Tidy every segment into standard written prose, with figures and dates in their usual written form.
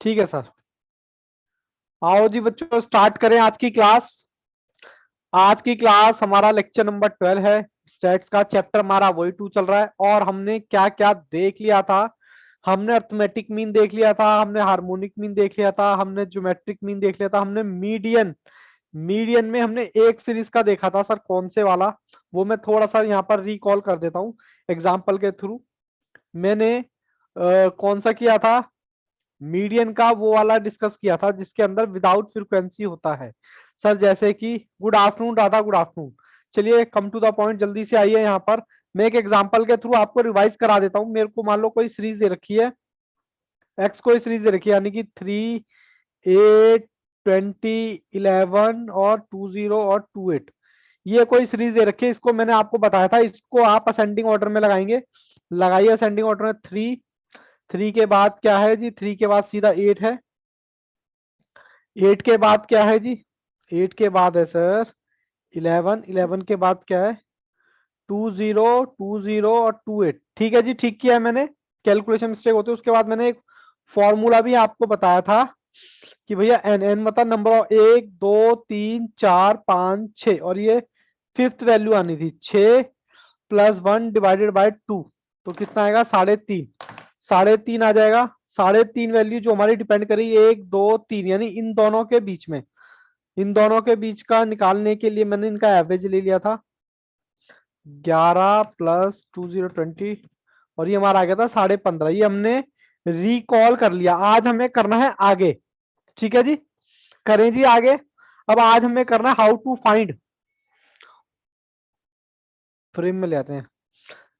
ठीक है सर। आओ जी बच्चों, स्टार्ट करें आज की क्लास। आज की क्लास हमारा लेक्चर नंबर 12 है। स्टैट्स का चैप्टर हमारा वही 2 चल रहा है। और हमने क्या क्या देख लिया था? हमने अर्थमेटिक मीन देख लिया था, हमने हार्मोनिक मीन देख लिया था, हमने ज्योमेट्रिक मीन देख लिया था, हमने मीडियन। मीडियन में हमने एक सीरीज का देखा था सर, कौन से वाला? वो मैं थोड़ा सा यहाँ पर रिकॉल कर देता हूँ एग्जाम्पल के थ्रू। मैंने कौन सा किया था? मीडियन का वो वाला डिस्कस किया था जिसके अंदर विदाउट फ्रीक्वेंसी होता है सर। जैसे कि good afternoon Radha, good afternoon. चलिए कम टू द पॉइंट, जल्दी से आइए यहाँ पर। मैं एक एग्जांपल के थ्रू आपको रिवाइज करा देता हूँ। मेरे को मान लो कोई सीरीज दे रखी है, एक्स कोई सीरीज दे रखी है, यानी कि 3, 8, 20, 11 और 20 और 28। ये कोई सीरीज दे रखी है, इसको मैंने आपको बताया था, इसको आप असेंडिंग ऑर्डर में लगाएंगे। लगाइए असेंडिंग ऑर्डर में। 3 के बाद क्या है जी? 3 के बाद सीधा 8 है। 8 के बाद क्या है जी? 8 के बाद है सर 11। 11 के बाद क्या है? 20, 20 और 28। ठीक है जी, ठीक किया है मैंने। कैलकुलेशन मिस्टेक होती है। उसके बाद मैंने एक फॉर्मूला भी आपको बताया था कि भैया एन एन मतलब नंबर ऑफ 1, 2, 3, 4, 5, 6, और ये फिफ्थ वैल्यू आनी थी 6 + 1 डिवाइडेड बाय 2। तो कितना आएगा? 3.5। 3.5 आ जाएगा। 3.5 वैल्यू जो हमारी डिपेंड करेगी 1, 2, 3, यानी इन दोनों के बीच में। इन दोनों के बीच का निकालने के लिए मैंने इनका एवरेज ले लिया था 11 + 20, 20, और ये हमारा आ गया था 15.5। ये हमने रिकॉल कर लिया। आज हमें करना है आगे। ठीक है जी, करें जी आगे। अब आज हमें करना है हाउ टू फाइंड। फ्रेम में ले आते हैं।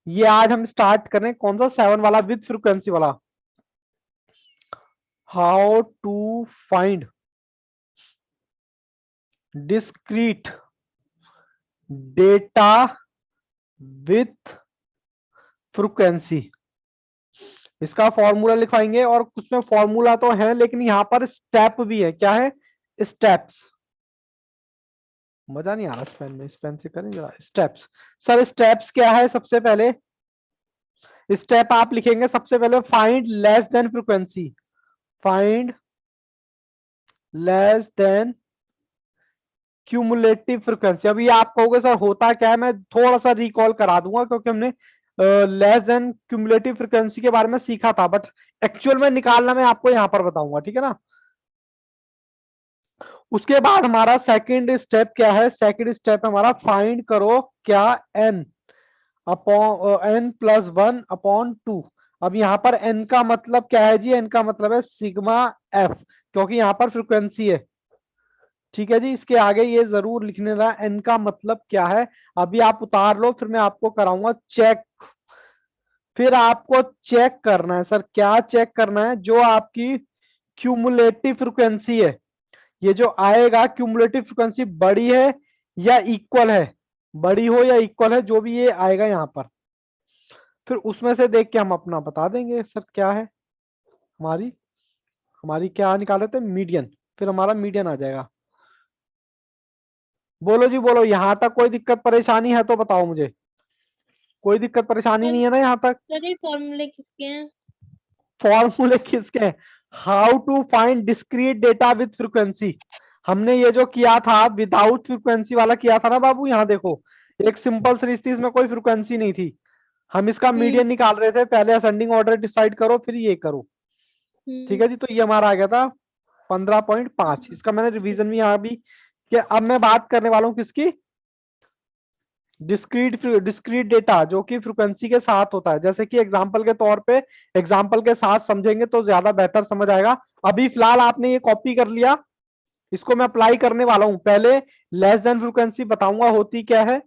ये आज हम स्टार्ट करें कौन सा? 7 वाला, विद फ्रीक्वेंसी वाला। How to find discrete data with frequency. इसका फॉर्मूला लिखवाएंगे, और उसमें फॉर्मूला तो है लेकिन यहां पर स्टेप भी है। क्या है? स्टेप्स। मजा नहीं आ रहा इस पेन में, इस पेन से करें जरा। स्टेप्स। सर स्टेप्स क्या है? सबसे पहले स्टेप आप लिखेंगे सबसे पहले find less then frequency. Find less than cumulative frequency. अभी आप कहोगे सर होता क्या है, मैं थोड़ा सा रिकॉल करा दूंगा, क्योंकि हमने लेस देन क्यूमुलेटिव फ्रीक्वेंसी के बारे में सीखा था, बट एक्चुअल में निकालना मैं आपको यहां पर बताऊंगा। ठीक है ना? उसके बाद हमारा सेकंड स्टेप क्या है? सेकंड स्टेप हमारा फाइंड करो क्या? N upon n+1/2। अब यहां पर n का मतलब क्या है जी? n का मतलब है सिग्मा f, क्योंकि यहां पर फ्रीक्वेंसी है। ठीक है जी, इसके आगे ये जरूर लिखने रहा n का मतलब क्या है। अभी आप उतार लो, फिर मैं आपको कराऊंगा चेक। फिर आपको चेक करना है सर। क्या चेक करना है? जो आपकी क्यूमुलेटिव फ्रीक्वेंसी है, ये जो आएगा क्यूमुलेटिव फ्रीक्वेंसी बड़ी है या इक्वल है। बड़ी हो या इक्वल है, जो भी ये आएगा यहां पर, फिर उसमें से देख के हम अपना बता देंगे सर क्या है। हमारी हमारी क्या निकाल रहे थे? मीडियन। फिर हमारा मीडियन आ जाएगा। बोलो जी बोलो, यहां तक कोई दिक्कत परेशानी है तो बताओ मुझे। कोई दिक्कत परेशानी नहीं है ना यहां तक? सर ये फॉर्मूले किसके हैं? फॉर्मूले किसके हैं? How to find discrete data with frequency. हमने ये जो किया था विदाउट फ्रीक्वेंसी वाला किया था ना बाबू, यहाँ देखो एक सिंपल सीरीज थी, इसमें कोई फ्रीक्वेंसी नहीं थी। हम इसका मीडियन निकाल रहे थे। पहले असेंडिंग ऑर्डर डिसाइड करो, फिर ये करो। ठीक है जी, तो ये हमारा आ गया था 15.5। इसका मैंने रिवीजन भी यहाँ भी किया। अब मैं बात करने वाला हूँ किसकी? डिस्क्रीट डेटा जो कि फ्रीक्वेंसी के साथ होता है। जैसे कि एग्जांपल के तौर पे, एग्जांपल के साथ समझेंगे तो ज्यादा बेहतर समझ आएगा। अभी फिलहाल आपने ये कॉपी कर लिया, इसको मैं अप्लाई करने वाला हूं। पहले लेस देन फ्रीक्वेंसी बताऊंगा होती क्या है,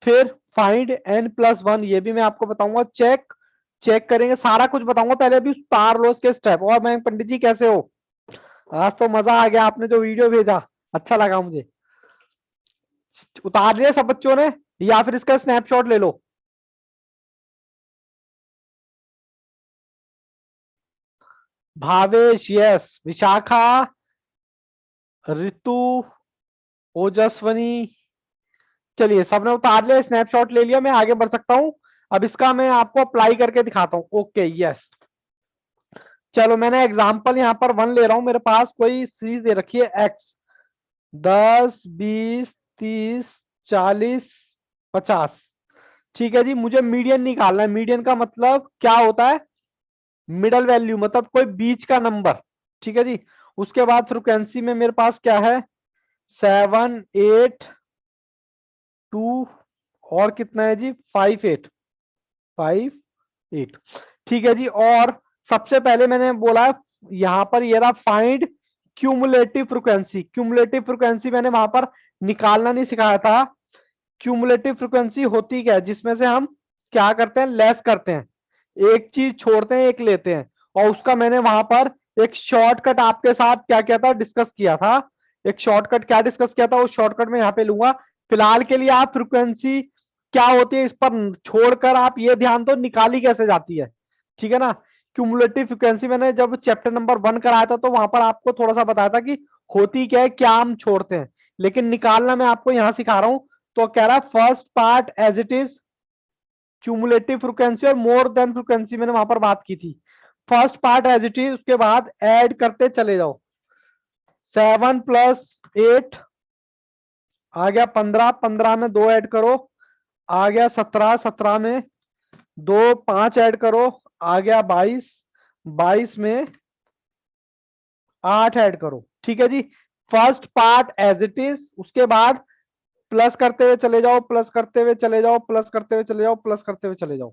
फिर फाइंड n+1, ये भी मैं आपको बताऊंगा। चेक चेक करेंगे, सारा कुछ बताऊंगा। पहले भी उतार लो इसके स्टेप। और मैं पंडित जी कैसे हो? आज तो मजा आ गया, आपने जो वीडियो भेजा अच्छा लगा मुझे। उतार लिया सब बच्चों ने, या फिर इसका स्नैपशॉट ले लो? भावेश यस, विशाखा, ऋतु, ओजस्वनी। चलिए सबने उतार लिया, स्नैपशॉट ले लिया, मैं आगे बढ़ सकता हूं। अब इसका मैं आपको अप्लाई करके दिखाता हूं। ओके यस, चलो मैंने एग्जाम्पल यहाँ पर 1 ले रहा हूं, मेरे पास कोई सीरीज दे रखी है एक्स, 10 20 30 40 50। ठीक है जी, मुझे मीडियन निकालना है। मीडियन का मतलब क्या होता है? मिडल वैल्यू, मतलब कोई बीच का नंबर। ठीक है जी। उसके बाद फ्रिक्वेंसी में मेरे पास क्या है? 7 8 2 और कितना है जी? 5 8 5 8। ठीक है जी। और सबसे पहले मैंने बोला यहां पर ये रहा find cumulative frequency. Cumulative frequency मैंने वहां पर निकालना नहीं सिखाया था। क्यूमुलेटिव फ्रिक्वेंसी होती क्या है? जिसमें से हम क्या करते हैं? लेस करते हैं, एक चीज छोड़ते हैं, एक लेते हैं। और उसका मैंने वहां पर एक शॉर्टकट आपके साथ क्या किया था? डिस्कस किया था। एक शॉर्टकट क्या डिस्कस किया था? उस शॉर्टकट में यहाँ पे लूंगा। फिलहाल के लिए आप फ्रिक्वेंसी क्या होती है इस पर छोड़कर आप ये ध्यान दो निकाली कैसे जाती है। ठीक है ना? क्यूमुलेटिव फ्रिक्वेंसी मैंने जब चैप्टर नंबर 1 कराया था तो वहां पर आपको थोड़ा सा बताया था कि होती क्या है, क्या हम छोड़ते हैं, लेकिन निकालना मैं आपको यहां सिखा रहा हूं। तो कह रहा है first part as it is cumulative frequency और मोर देन फ्रिक्वेंसी मैंने वहां पर बात की थी। First part as it is, उसके बाद ऐड करते चले जाओ। 7 + 8 आ गया 15, 15 में 2 ऐड करो आ गया 17, 17 में 2 5 ऐड करो आ गया 22, 22 में 8 ऐड करो। ठीक है जी। First part as it is, उसके बाद प्लस करते हुए चले जाओ, प्लस करते हुए चले जाओ, प्लस करते हुए चले जाओ, प्लस करते हुए चले जाओ।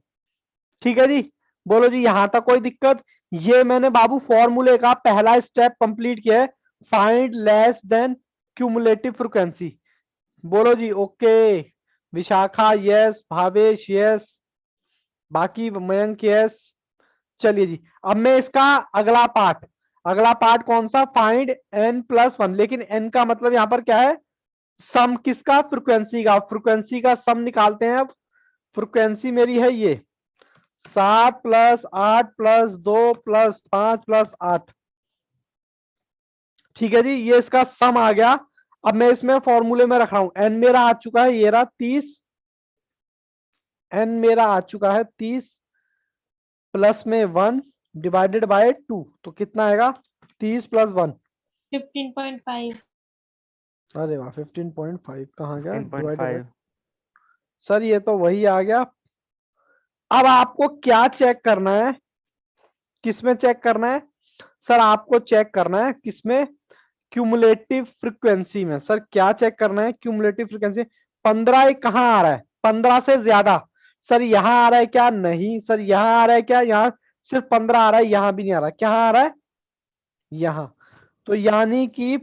ठीक है जी। बोलो जी यहां तक कोई दिक्कत? ये मैंने बाबू फॉर्मूले का पहला स्टेप कंप्लीट किया है, find less than cumulative frequency. बोलो जी okay. Vishakha yes, Bhavesh yes, बाकी मयंक यस। चलिए जी, अब मैं इसका अगला पार्ट, अगला पार्ट कौन सा? Find n+1। लेकिन n का मतलब यहां पर क्या है? सम किसका? फ्रिक्वेंसी का। फ्रिक्वेंसी का सम निकालते हैं अब। फ्रिक्वेंसी मेरी है ये 7 + 8 + 2 + 5 + 8। ठीक है जी, ये इसका सम आ गया। अब मैं इसमें फॉर्मूले में रख रहा हूं। एन मेरा आ चुका है, ये रहा 30। एन मेरा आ चुका है 30 प्लस में 1 डिवाइडेड बाय 2, तो कितना आएगा? 30 + 1। 15.5। अरे वाह, 15.5 कहाँ गया? Divided by, 15.5। सर ये तो वही आ गया। अब आपको क्या चेक करना है? किसमें चेक करना है? सर आपको चेक करना है किसमें? क्यूमुलेटिव फ्रीक्वेंसी में। सर क्या चेक करना है? Cumulative frequency. 15 कहां आ रहा है? 15 से ज्यादा। सर यहां आ रहा है क्या? नहीं। सर यहां आ रहा है क्या? यहां सिर्फ 15 आ रहा है, यहां भी नहीं आ रहा। क्या आ रहा है? यहां। तो यानी कि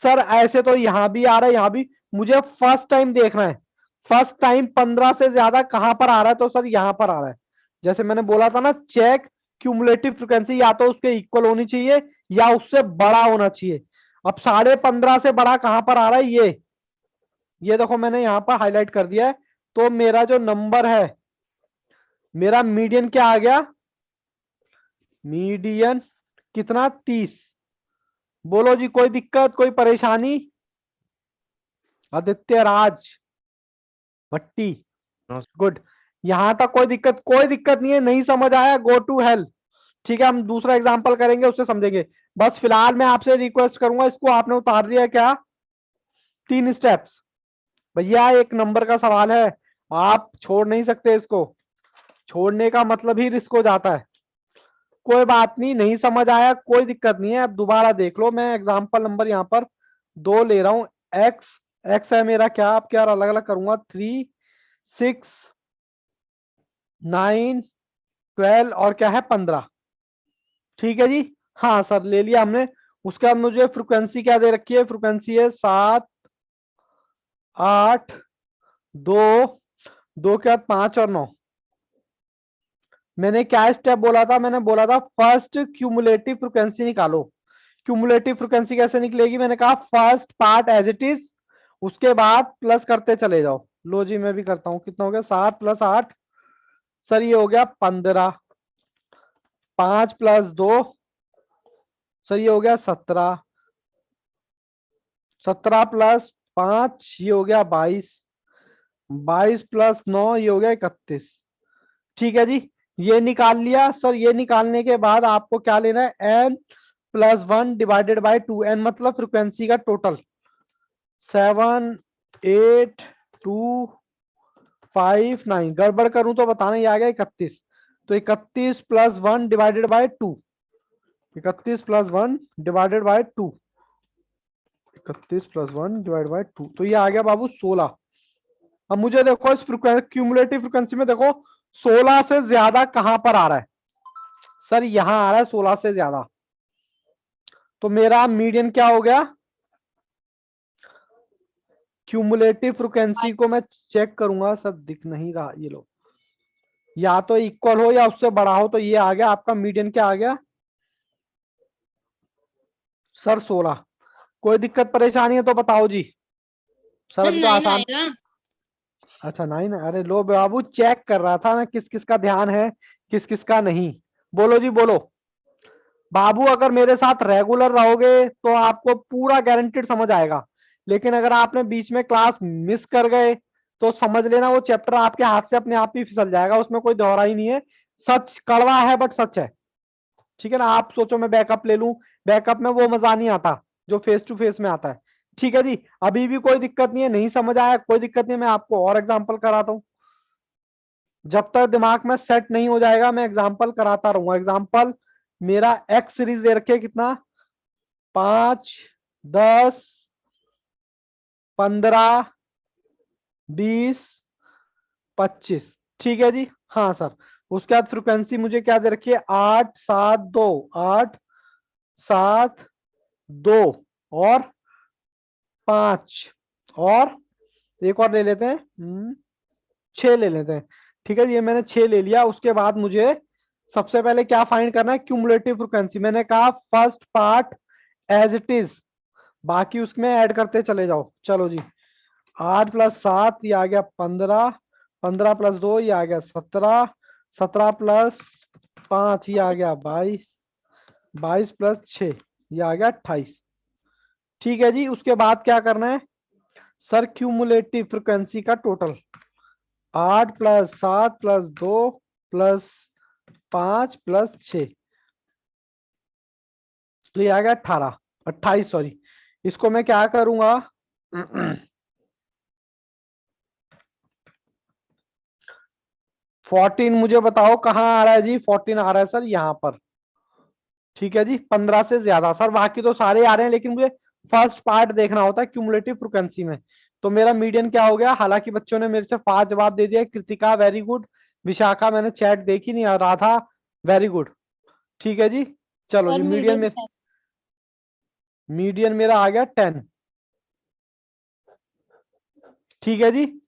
सर ऐसे तो यहां भी आ रहा है, यहां भी। मुझे फर्स्ट टाइम देखना है, फर्स्ट टाइम 15 से ज्यादा कहां पर आ रहा है? तो सर यहां पर आ रहा है। जैसे मैंने बोला था ना, चेक क्यूमुलेटिव फ्रिक्वेंसी, या तो उसके इक्वल होनी चाहिए या उससे बड़ा होना चाहिए। अब 15.5 से बड़ा कहां पर आ रहा है? ये देखो मैंने यहां पर हाईलाइट कर दिया है। तो मेरा जो नंबर है, मेरा मीडियन क्या आ गया? मीडियन कितना? 30। बोलो जी कोई दिक्कत, कोई परेशानी? आदित्य राज भट्टी, नो। गुड। यहां तक कोई दिक्कत नहीं है। नहीं समझ आया, गो टू हेल। ठीक है, हम दूसरा एग्जांपल करेंगे, उससे समझेंगे। बस फिलहाल मैं आपसे रिक्वेस्ट करूंगा, इसको आपने उतार दिया क्या? 3 स्टेप्स। भैया एक नंबर का सवाल है, आप छोड़ नहीं सकते इसको। छोड़ने का मतलब ही रिस्क हो जाता है। कोई बात नहीं, नहीं समझ आया कोई दिक्कत नहीं है, अब दोबारा देख लो। मैं एग्जांपल नंबर यहाँ पर 2 ले रहा हूं। एक्स, एक्स है मेरा क्या? आप क्या अलग अलग करूंगा? 3 6 9 12 और क्या है? 15। ठीक है जी। हाँ सर ले लिया हमने। उसके बाद मुझे फ्रिक्वेंसी क्या दे रखी है? फ्रिक्वेंसी है 7 8 2, 2 के बाद 5 और 9। मैंने क्या स्टेप बोला था? मैंने बोला था फर्स्ट क्यूमुलेटिव फ्रिक्वेंसी निकालो। क्यूमुलेटिव फ्रिक्वेंसी कैसे निकलेगी? मैंने कहा first part as it is, उसके बाद प्लस करते चले जाओ। लो जी मैं भी करता हूं। कितना हो गया? 7 + 8, सर ये हो गया 15। 5 + 2, सर ये हो गया 17। 17 + 5 ये हो गया 22। 22 + 9 ये हो गया 31। ठीक है जी। ये निकाल लिया सर। ये निकालने के बाद आपको क्या लेना है, n+1 डिवाइडेड बाय 2, n मतलब फ्रिक्वेंसी का टोटल। 7, 8, 2, 5, 9, गड़बड़ करूं तो बताना, ये आ गया 31। तो 31+1 divided by 2, 31+1 divided by 2, 31+1 divided by 2, तो ये आ गया बाबू 16। अब मुझे देखो इस क्यूमुलेटिव फ्रिक्वेंसी में देखो 16 से ज्यादा कहां पर आ रहा है सर, यहां आ रहा है 16 से ज्यादा। तो मेरा मीडियन क्या हो गया, क्यूमुलेटिव फ्रिक्वेंसी को मैं चेक करूंगा सर, दिख नहीं रहा, ये लो, या तो इक्वल हो या उससे बड़ा हो, तो ये आ गया आपका मीडियन, क्या आ गया सर 16। कोई दिक्कत परेशानी है तो बताओ जी। सर सर अभी तो 9 आसान। आएगा। अच्छा 9, अरे लो बाबू, चेक कर रहा था मैं किस किस का ध्यान है, किस किस का नहीं। बोलो जी बोलो। बाबू अगर मेरे साथ रेगुलर रहोगे तो आपको पूरा गारंटेड समझ आएगा, लेकिन अगर आपने बीच में क्लास मिस कर गए तो समझ लेना वो चैप्टर आपके हाथ से अपने आप ही फिसल जाएगा, उसमें कोई दोहरा ही नहीं है। सच कड़वा है बट सच है, ठीक है ना। आप सोचो मैं बैकअप ले लूं, बैकअप में वो मजा नहीं आता जो फेस टू फेस में आता है। ठीक है जी, अभी भी कोई दिक्कत नहीं है, नहीं समझ आया कोई दिक्कत नहीं है, मैं आपको और एग्जांपल कराता हूं। जब तक दिमाग में सेट नहीं हो जाएगा मैं एग्जांपल कराता रहूंगा। एग्जांपल मेरा एक्स सीरीज दे रखे कितना, 5, 10, 15, 20, 25, ठीक है जी। हाँ सर, उसके बाद फ्रिक्वेंसी मुझे क्या दे रखी है, 8, 7, 2, 8, 7, 2 और 5, और एक और ले लेते हैं, 6 ले लेते हैं। ठीक है, ये मैंने 6 ले लिया। उसके बाद मुझे सबसे पहले क्या फाइंड करना है, क्यूमुलेटिव फ्रिक्वेंसी। मैंने कहा first part as it is, बाकी उसमें ऐड करते चले जाओ। चलो जी, 8+7 ये आ गया 15, 15+2 ये आ गया 17, 17+5 ये आ गया 22, 22+6 ये आ गया 28। ठीक है जी, उसके बाद क्या करना है सर, क्यूमुलेटिव फ्रिक्वेंसी का टोटल, 8+7+2 +5+6, तो ये आ गया 18, 28 सॉरी। इसको मैं क्या करूंगा 14 मुझे बताओ कहाँ आ रहा है जी, 14 आ रहा है सर यहाँ पर। ठीक है जी, 15 से ज्यादा सर, बाकी तो सारे आ रहे हैं लेकिन मुझे फर्स्ट पार्ट देखना होता है क्यूमुलेटिव फ्रिक्वेंसी में। तो मेरा मीडियन क्या हो गया, हालांकि बच्चों ने मेरे से 5 जवाब दे दिया। कृतिका वेरी गुड, विशाखा मैंने चैट देखी नहीं, और राधा वेरी गुड। ठीक है जी, चलो जी सर मीडियन मीडियम में, है। मीडियन मेरा आ गया 10। ठीक है जी,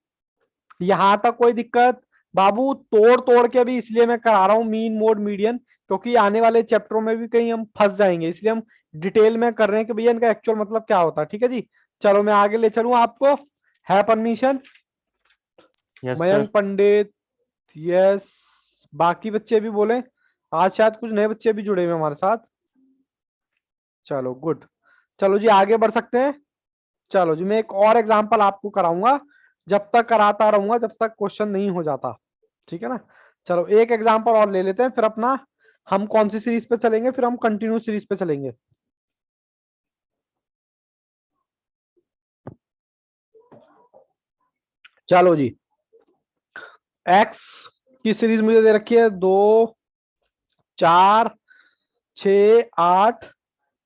यहां तक कोई दिक्कत बाबू, तोड़ तोड़ के भी इसलिए मैं करा रहा हूं मीन मोड मीडियन, क्योंकि आने वाले चैप्टरों में भी कहीं हम फंस जाएंगे, इसलिए हम डिटेल में कर रहे हैं कि भैया इनका एक्चुअल मतलब क्या होता है। ठीक है जी, चलो मैं आगे ले चलूं आपको, है permission. Yes sir. Mayank Pandit, yes, बाकी बच्चे भी बोले, आज शायद कुछ नए बच्चे भी जुड़े हुए हमारे साथ। चलो गुड, चलो जी आगे बढ़ सकते हैं। चलो जी, मैं एक और एग्जांपल आपको कराऊंगा, जब तक कराता रहूंगा जब तक क्वेश्चन नहीं हो जाता। ठीक है ना। चलो एक एग्जांपल और ले लेते हैं, फिर अपना हम कौन सी सीरीज पे चलेंगे, फिर हम कंटिन्यू सीरीज पे चलेंगे। चलो जी, एक्स की सीरीज मुझे दे रखी है 2, 4, 6, 8,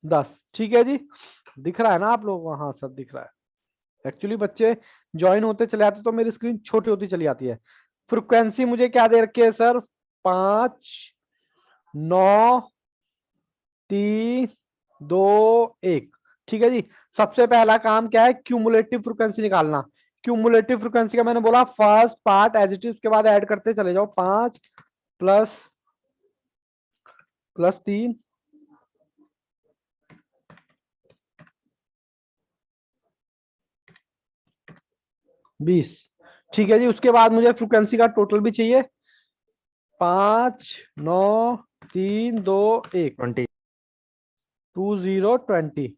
10। ठीक है जी, दिख रहा है ना आप लोग, हाँ सर दिख रहा है। एक्चुअली बच्चे ज्वाइन होते चले आते तो मेरी स्क्रीन छोटी होती चली आती है। फ्रिक्वेंसी मुझे क्या दे रखी है सर, 5, 9, 3, 2, 1। ठीक है जी, सबसे पहला काम क्या है, क्यूमुलेटिव फ्रिक्वेंसी निकालना। क्यूमुलेटिव फ्रिक्वेंसी का मैंने बोला first part as it is, उसके बाद ऐड करते चले जाओ, 5 प्लस 3, 20। ठीक है जी, उसके बाद मुझे फ्रिक्वेंसी का टोटल भी चाहिए, 5, 9, 3, 2, 1, 20। 20, 20।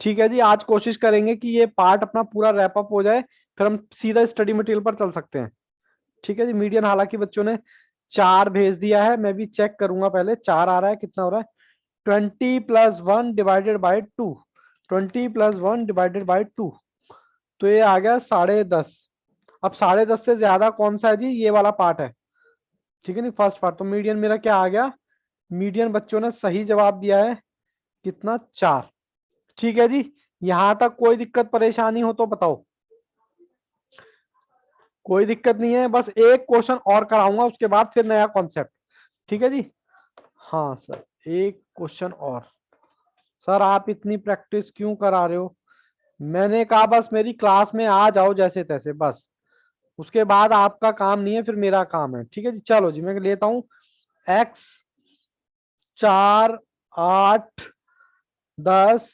ठीक है जी, आज कोशिश करेंगे कि ये पार्ट अपना पूरा रैप अप हो जाए, फिर हम सीधा स्टडी मटेरियल पर चल सकते हैं। ठीक है जी, मीडियन हालांकि बच्चों ने 4 भेज दिया है, मैं भी चेक करूंगा पहले 4 आ रहा है, कितना हो रहा है 20 + 1 डिवाइडेड बाई 2, 20 + 1 डिवाइडेड बाई 2, तो ये आ गया 10.5। अब 10.5 से ज्यादा कौन सा है जी, ये वाला पार्ट है, ठीक है नहीं, फर्स्ट पार्ट। तो मीडियन मेरा क्या आ गया, मीडियन बच्चों ने सही जवाब दिया है, कितना 4। ठीक है जी, यहां तक कोई दिक्कत परेशानी हो तो बताओ। कोई दिक्कत नहीं है, बस एक क्वेश्चन और कराऊंगा उसके बाद फिर नया कॉन्सेप्ट, ठीक है जी। हाँ सर, एक क्वेश्चन और। सर आप इतनी प्रैक्टिस क्यों करा रहे हो, मैंने कहा बस मेरी क्लास में आ जाओ जैसे तैसे, बस उसके बाद आपका काम नहीं है, फिर मेरा काम है, ठीक है जी। चलो जी, मैं लेता हूं x 4 8 10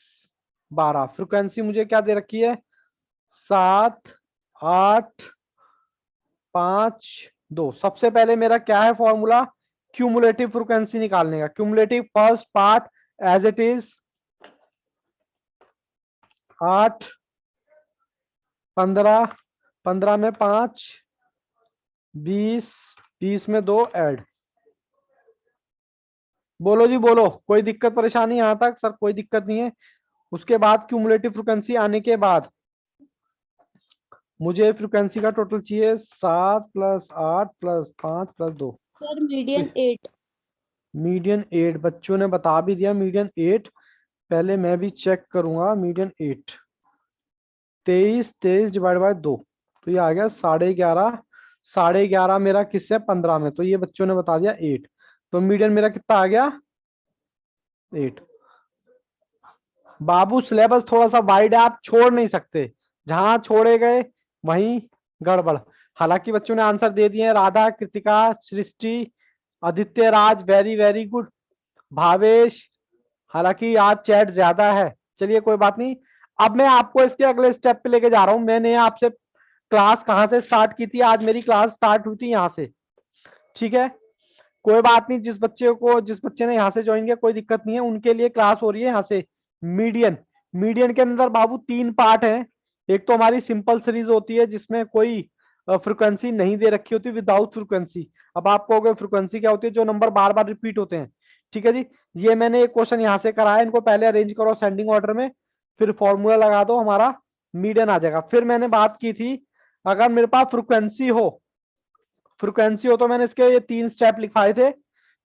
12, फ्रिक्वेंसी मुझे क्या दे रखी है 7 8 5 2। सबसे पहले मेरा क्या है फॉर्मूला, क्यूमुलेटिव फ्रिक्वेंसी निकालने का। Cumulative first part as it is 8 15, 15 में 5 20, 20 में 2 ऐड। बोलो जी बोलो, कोई दिक्कत परेशानी यहां तक, सर कोई दिक्कत नहीं है। उसके बाद क्यूमुलेटिव फ्रिक्वेंसी आने के बाद मुझे फ्रिक्वेंसी का टोटल चाहिए 7 + 8 + 5 + 2। Sir median 8। मीडियन 8 बच्चों ने बता भी दिया, मीडियन 8। पहले मैं भी चेक करूंगा, मीडियन 8 23 23 डिवाइड बाय 2, तो ये आ गया 11.5। 11.5 मेरा किससे 15 में, तो ये बच्चों ने बता दिया 8, तो मीडियन मेरा कितना आ गया 8। बाबू सिलेबस थोड़ा सा वाइड है, आप छोड़ नहीं सकते, जहां छोड़े गए वहीं गड़बड़। हालांकि बच्चों ने आंसर दे दिए हैं, राधा, कृतिका, सृष्टि, Aditya Raj, very very good, Bhavesh. हालांकि आज चैट ज्यादा है, चलिए कोई बात नहीं। अब मैं आपको इसके अगले स्टेप पे लेके जा रहा हूं। मैंने आपसे क्लास कहां से स्टार्ट की थी, आज मेरी क्लास स्टार्ट हुई थी यहां से, ठीक है। कोई बात नहीं, जिस बच्चे ने यहाँ से ज्वाइन किया कोई दिक्कत नहीं है, उनके लिए क्लास हो रही है यहाँ से। मीडियन, मीडियन के अंदर बाबू 3 पार्ट हैं। एक तो हमारी सिंपल सीरीज होती है जिसमें कोई फ्रिक्वेंसी नहीं दे रखी होती, विदाउट फ्रिक्वेंसी। अब आप कहोगे फ्रिक्वेंसी क्या होती है, जो नंबर बार बार रिपीट होते हैं, ठीक है जी। ये मैंने एक क्वेश्चन यहाँ से कराया, इनको पहले अरेंज करो असेंडिंग ऑर्डर में, फिर फॉर्मूला लगा दो, हमारा मीडियन आ जाएगा। फिर मैंने बात की थी, अगर मेरे पास फ्रिक्वेंसी हो तो मैंने इसके ये 3 स्टेप लिखवाए थे।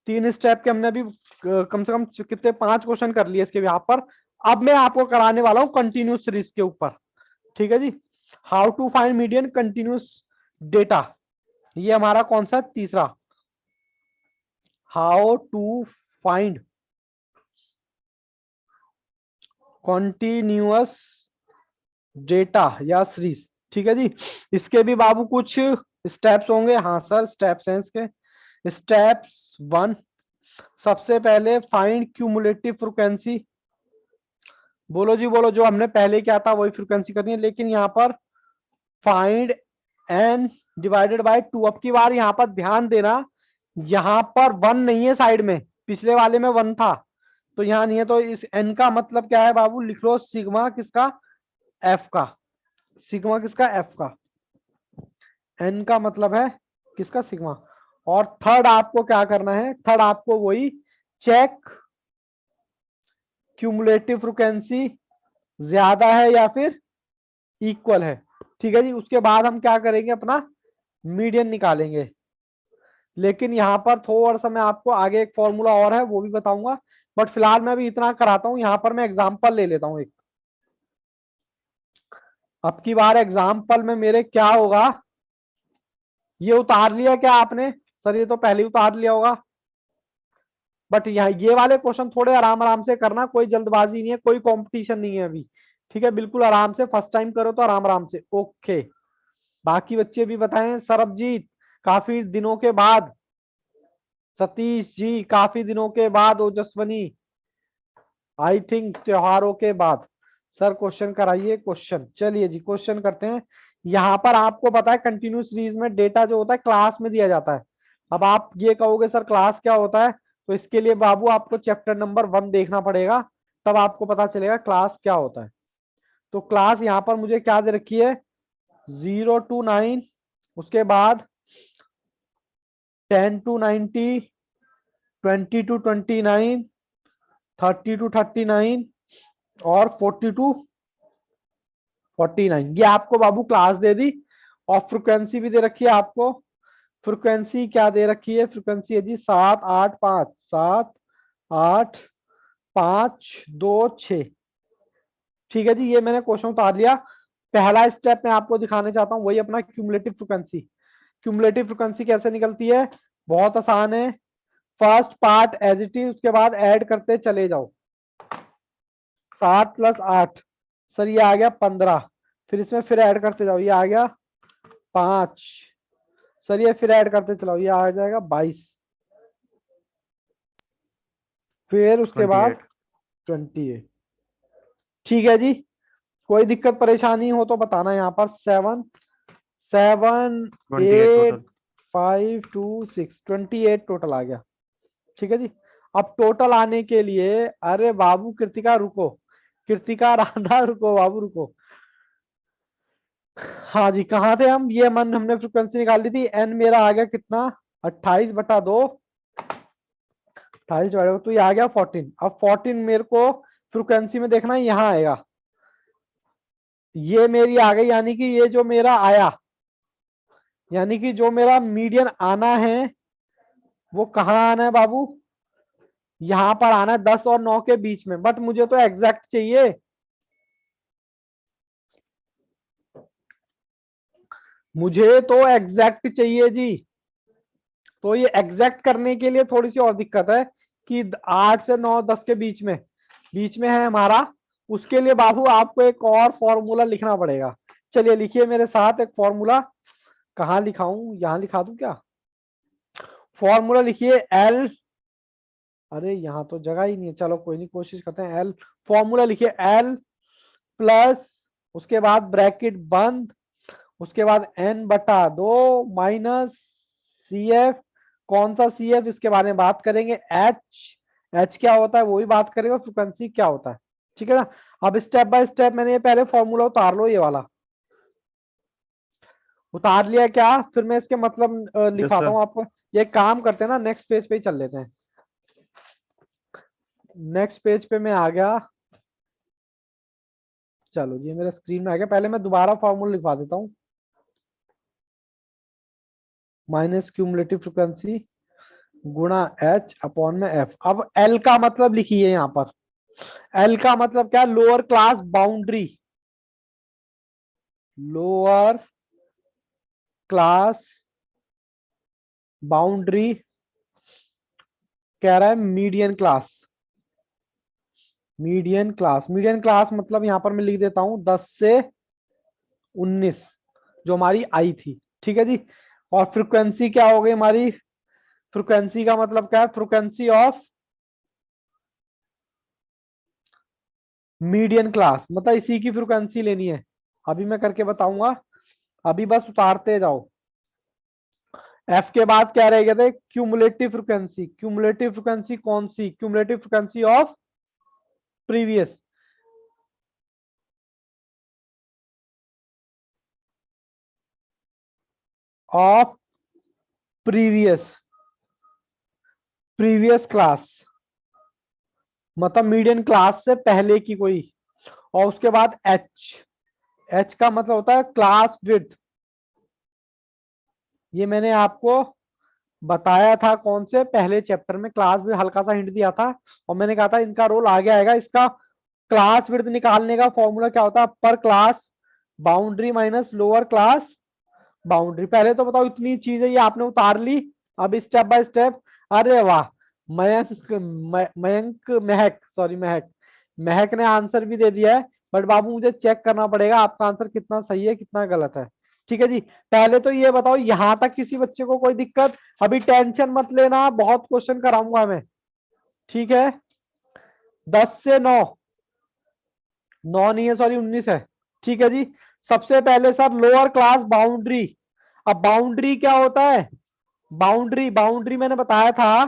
3 स्टेप के हमने अभी कम से कम कितने 5 क्वेश्चन कर लिए इसके यहाँ पर। अब मैं आपको कराने वाला हूं कंटिन्यूस सीरीज के ऊपर, ठीक है जी। How to find median continuous data, ये हमारा कौन सा तीसरा, how to find continuous data या सीरीज, ठीक है जी। इसके भी बाबू कुछ स्टेप्स होंगे, हाँ सर स्टेप्स हैं इसके। स्टेप्स 1, सबसे पहले फाइंड क्यूमुलेटिव फ्रिक्वेंसी। बोलो जी बोलो, जो हमने पहले किया था वही फ्रिक्वेंसी करनी है, लेकिन यहाँ पर फाइंड n डिवाइडेड बाय 2। अब की बार यहाँ पर ध्यान देना, यहाँ पर 1 नहीं है साइड में, पिछले वाले में 1 था तो यहाँ नहीं है, तो इस n का मतलब क्या है बाबू, लिख लो सिग्मा किसका, f का। सिग्मा किसका, f का। n का मतलब है किसका, सिग्मा। और थर्ड आपको क्या करना है, थर्ड आपको वही चेक क्यूमुलेटिव फ्रिक्वेंसी ज्यादा है या फिर इक्वल है, ठीक है जी। उसके बाद हम क्या करेंगे, अपना मीडियन निकालेंगे। लेकिन यहाँ पर थोड़ा सा मैं आपको आगे एक फॉर्मूला और है वो भी बताऊंगा, बट फिलहाल मैं अभी इतना कराता हूं। यहाँ पर मैं एग्जांपल ले लेता हूं एक। अब की बार एग्जांपल में मेरे क्या होगा, ये उतार लिया क्या आपने, सर ये तो पहले ही उतार लिया होगा। बट यहाँ ये वाले क्वेश्चन थोड़े आराम आराम से करना, कोई जल्दबाजी नहीं है, कोई कंपटीशन नहीं है अभी, ठीक है। बिल्कुल आराम से, फर्स्ट टाइम करो तो आराम आराम से, ओके। बाकी बच्चे भी बताएं, सरबजीत काफी दिनों के बाद, सतीश जी काफी दिनों के बाद, ओजस्वनी आई थिंक त्योहारों के बाद। सर क्वेश्चन कराइए क्वेश्चन, चलिए जी क्वेश्चन करते हैं। यहाँ पर आपको पता है कंटिन्यूस सीरीज में डेटा जो होता है क्लास में दिया जाता है। अब आप ये कहोगे सर क्लास क्या होता है, तो इसके लिए बाबू आपको चैप्टर नंबर 1 देखना पड़ेगा, तब आपको पता चलेगा क्लास क्या होता है। तो क्लास यहाँ पर मुझे क्या दे रखी है, 0 to 9, उसके बाद 10 to 90, 20 to 29, 30 to 39 और 40 टू 49। ये आपको बाबू क्लास दे दी और फ्रिक्वेंसी भी दे रखी है आपको। फ्रिक्वेंसी क्या दे रखी है? फ्रिक्वेंसी है जी 7 8 5, 7 8 5 2 6। ठीक है जी, ये मैंने क्वेश्चन उतार लिया। पहला स्टेप मैं आपको दिखाने चाहता हूँ, वही अपना क्यूमुलेटिव फ्रिक्वेंसी। क्यूमुलेटिव फ्रिक्वेंसी कैसे निकलती है? बहुत आसान है। First part as it is, उसके बाद ऐड करते चले जाओ। 7 + 8 सर ये आ गया 15। फिर इसमें फिर ऐड करते जाओ, ये आ गया 5। सर ये फिर ऐड करते चलाओ, ये आ जाएगा 22। फिर उसके बाद 28। ठीक है जी, कोई दिक्कत परेशानी हो तो बताना। यहाँ पर 7 7 28 8 टोटल। 5 2 6 28 टोटल आ गया। ठीक है जी, अब टोटल आने के लिए, अरे बाबू कृतिका रुको, कृतिका राधा रुको बाबू रुको। हाँ जी, कहाँ थे हम? ये मन हमने फ्रिक्वेंसी निकाल ली थी। एन मेरा आ गया कितना? 28/2। 28/2 तो ये आ गया 14। अब 14 मेरे को फ्रिक्वेंसी में देखना है, यहाँ आएगा। ये मेरी आ गई, यानी कि ये जो मेरा आया, यानी कि जो मेरा मीडियन आना है वो कहाँ आना है बाबू? यहां पर आना है 10 और 9 के बीच में। बट मुझे तो एग्जैक्ट चाहिए। मुझे तो एग्जैक्ट चाहिए जी। तो ये एग्जैक्ट करने के लिए थोड़ी सी और दिक्कत है कि 8 से 9 10 के बीच में है हमारा। उसके लिए बाबू आपको एक और फॉर्मूला लिखना पड़ेगा। चलिए लिखिए मेरे साथ एक फॉर्मूला। कहाँ लिखाऊं? यहां लिखा दूं क्या? फॉर्मूला लिखिए एल। अरे यहाँ तो जगह ही नहीं है, चलो कोई नहीं, कोशिश करते हैं। एल फॉर्मूला लिखिए, एल प्लस, उसके बाद ब्रैकेट बंद, उसके बाद n/2 माइनस सी एफ। कौन सा सी एफ? इसके बारे में बात करेंगे। एच क्या होता है वो भी बात करेंगे, फ्रिक्वेंसी क्या होता है। ठीक है ना? अब स्टेप बाय स्टेप मैंने ये पहले फॉर्मूला उतार लो, ये वाला उतार लिया क्या? फिर मैं इसके मतलब यस लिखवाता सर। हूँ आपको। ये काम करते हैं ना, नेक्स्ट पेज पे ही चल लेते हैं। नेक्स्ट पेज पे मैं आ गया। चलो जी, मेरा स्क्रीन में आ गया। पहले मैं दोबारा फॉर्मूला लिखवा देता हूँ। माइनस क्यूमुलेटिव फ्रिक्वेंसी गुणा h/में f। अब L का मतलब लिखिए यहां पर। L का मतलब क्या? Lower class boundary. Lower class boundary कह रहा है median class. Median class, median class मतलब यहां पर मैं लिख देता हूं 10 से 19 जो हमारी आई थी। ठीक है जी, और फ्रिक्वेंसी क्या हो गई हमारी? फ्रिक्वेंसी का मतलब क्या है? फ्रिक्वेंसी ऑफ मीडियन क्लास, मतलब इसी की फ्रिक्वेंसी लेनी है। अभी मैं करके बताऊंगा, अभी बस उतारते जाओ। एफ के बाद क्या रह गए थे? Cumulative frequency. क्यूमुलेटिव फ्रिक्वेंसी कौन सी? Cumulative frequency of previous. Of previous, previous class मतलब मीडियन क्लास से पहले की कोई। और उसके बाद एच। एच का मतलब होता है क्लास विड्थ। ये मैंने आपको बताया था कौन से पहले चैप्टर में, क्लास विड्थ हल्का सा हिंट दिया था। और मैंने कहा था इनका रोल आगे आएगा। इसका क्लास विड्थ निकालने का फॉर्मूला क्या होता है? Upper class boundary minus lower class boundary. पहले तो बताओ, इतनी चीजें ये आपने उतार ली। अब स्टेप बाय स्टेप। अरे वाह, मयंक मयंक महक, सॉरी महक, महक ने आंसर भी दे दिया है। बट बाबू मुझे चेक करना पड़ेगा आपका आंसर कितना सही है कितना गलत है। ठीक है जी, पहले तो ये बताओ यहां तक किसी बच्चे को कोई दिक्कत? अभी टेंशन मत लेना, बहुत क्वेश्चन कराऊंगा मैं। ठीक है, 10 से 9, 9 नहीं है सॉरी 19 है। ठीक है जी, सबसे पहले सर लोअर क्लास बाउंड्री। अब बाउंड्री क्या होता है? बाउंड्री, बाउंड्री मैंने बताया था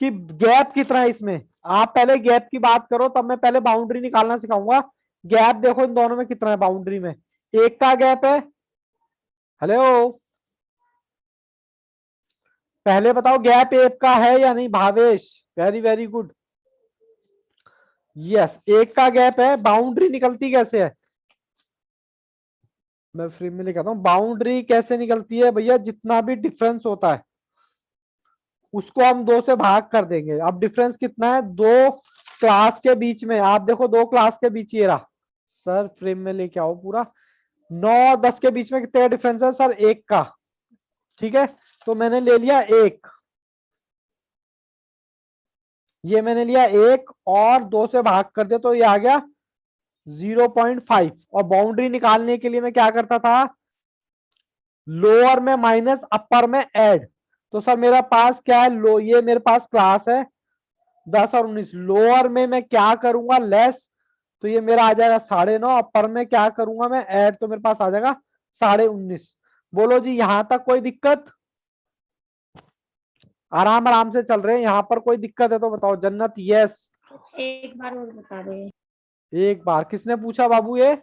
कि गैप कितना है इसमें। आप पहले गैप की बात करो, तब मैं पहले बाउंड्री निकालना सिखाऊंगा। गैप देखो इन दोनों में कितना है बाउंड्री में? 1 का गैप है। हेलो, पहले बताओ गैप एक का है या नहीं Bhavesh? Very very good. Yes, एक का गैप है। बाउंड्री निकलती कैसे है? मैं फ्री में लिखा हूं, बाउंड्री कैसे निकलती है भैया? जितना भी डिफरेंस होता है उसको हम दो से भाग कर देंगे। अब डिफरेंस कितना है? दो क्लास के बीच में। आप देखो दो क्लास के बीच ये रहा। सर फ्रेम में लेके आओ पूरा। 9 और 10 के बीच में कितने का डिफरेंस है सर? एक का। ठीक है, तो मैंने ले लिया एक, ये मैंने लिया एक और दो से भाग कर दिया तो ये आ गया 0.5। और बाउंड्री निकालने के लिए मैं क्या करता था? लोअर में माइनस अपर में ऐड। तो सर मेरा पास क्या है? लो, ये मेरे पास क्लास है 10 और 19। लोअर में मैं क्या करूंगा? लेस। तो ये मेरा आ जाएगा 9.5। अपर में क्या करूंगा मैं? ऐड। तो मेरे पास आ जाएगा 19.5। बोलो जी, यहां तक कोई दिक्कत? आराम आराम से चल रहे हैं, यहाँ पर कोई दिक्कत है तो बताओ। जन्नत यस। एक बार और बता दो। एक बार किसने पूछा बाबू? ये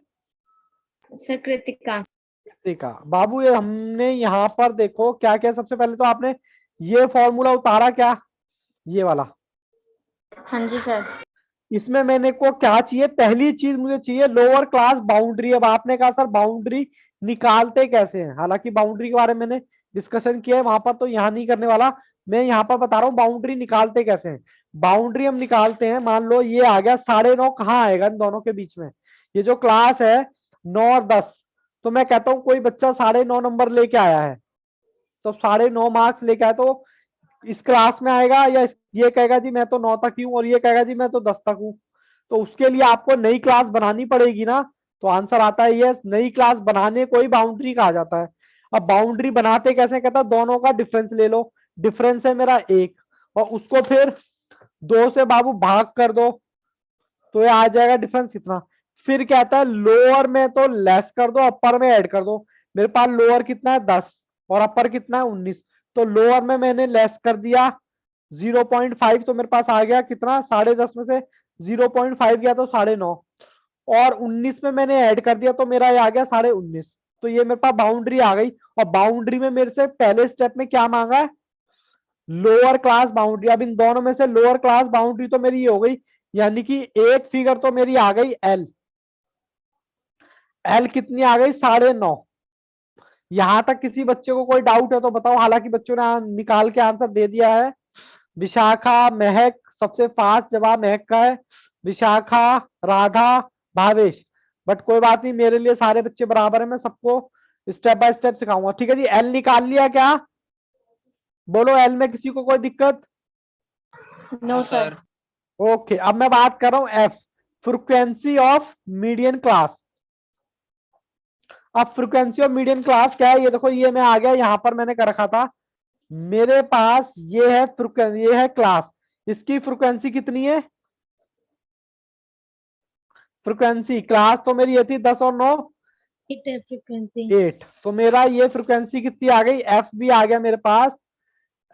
सर कृतिका। देखा बाबू, ये हमने यहाँ पर देखो क्या क्या। सबसे पहले तो आपने ये फॉर्मूला उतारा क्या? ये वाला। हाँ जी सर। इसमें मैंने को क्या चाहिए? पहली चीज मुझे चाहिए लोअर क्लास बाउंड्री। अब आपने कहा सर बाउंड्री निकालते कैसे हैं? हालांकि बाउंड्री के बारे में मैंने डिस्कशन किया है वहां पर, तो यहाँ नहीं करने वाला। मैं यहाँ पर बता रहा हूँ बाउंड्री निकालते कैसे हैं। बाउंड्री हम निकालते हैं, मान लो ये आ गया 9.5। कहाँ आएगा? इन दोनों के बीच में। ये जो क्लास है 9 और 10, तो मैं कहता हूँ कोई बच्चा 9.5 नंबर लेके आया है, तो 9.5 मार्क्स लेके आया, तो इस क्लास में आएगा या ये कहेगा जी मैं तो 9 तक ही हूं और ये कहेगा जी मैं तो 10 तक हूं? तो उसके लिए आपको नई क्लास बनानी पड़ेगी ना। तो आंसर आता है ये, नई क्लास बनाने को ही बाउंड्री कहा जाता है। अब बाउंड्री बनाते कैसे? कहता दोनों का डिफरेंस ले लो। डिफरेंस है मेरा एक, और उसको फिर दो से बाबू भाग कर दो, तो ये आ जाएगा डिफरेंस कितना। फिर कहता है लोअर में तो लेस कर दो, अपर में ऐड कर दो। मेरे पास लोअर कितना है? 10 और अपर कितना है? 19। तो लोअर में मैंने लेस कर दिया 0.5, तो मेरे पास आ गया कितना? 10.5 में से 0.5 गया तो 9.5, और 19 में मैंने ऐड कर दिया तो मेरा ये आ गया 19.5। तो ये मेरे पास बाउंड्री आ गई। और बाउंड्री में मेरे से पहले स्टेप में क्या मांगा है? Lower class boundary. अब इन दोनों में से लोअर क्लास बाउंड्री तो मेरी ये हो गई, यानी कि एक फिगर तो मेरी आ गई एल। एल कितनी आ गई? 9.5। यहां तक किसी बच्चे को कोई डाउट है तो बताओ। हालांकि बच्चों ने निकाल के आंसर दे दिया है। विशाखा, महक, सबसे फास्ट जवाब महक का है। विशाखा, राधा, भावेश। बट कोई बात नहीं, मेरे लिए सारे बच्चे बराबर है, मैं सबको स्टेप बाय स्टेप सिखाऊंगा। ठीक है जी, एल निकाल लिया क्या? बोलो एल में किसी को कोई दिक्कत? No sir. ओके, अब मैं बात कर रहा हूं F, frequency of median class. अब फ्रीक्वेंसी ऑफ मीडियन क्लास क्या है? ये देखो, ये मैं आ गया यहां पर, मैंने कर रखा था। मेरे पास ये है फ्रीक्वेंसी, ये है क्लास। इसकी फ्रीक्वेंसी कितनी है? फ्रीक्वेंसी क्लास तो मेरी ये थी 10 और 9 फ्रीक्वेंसी 8। तो मेरा ये फ्रीक्वेंसी कितनी आ गई? एफ भी आ गया मेरे पास।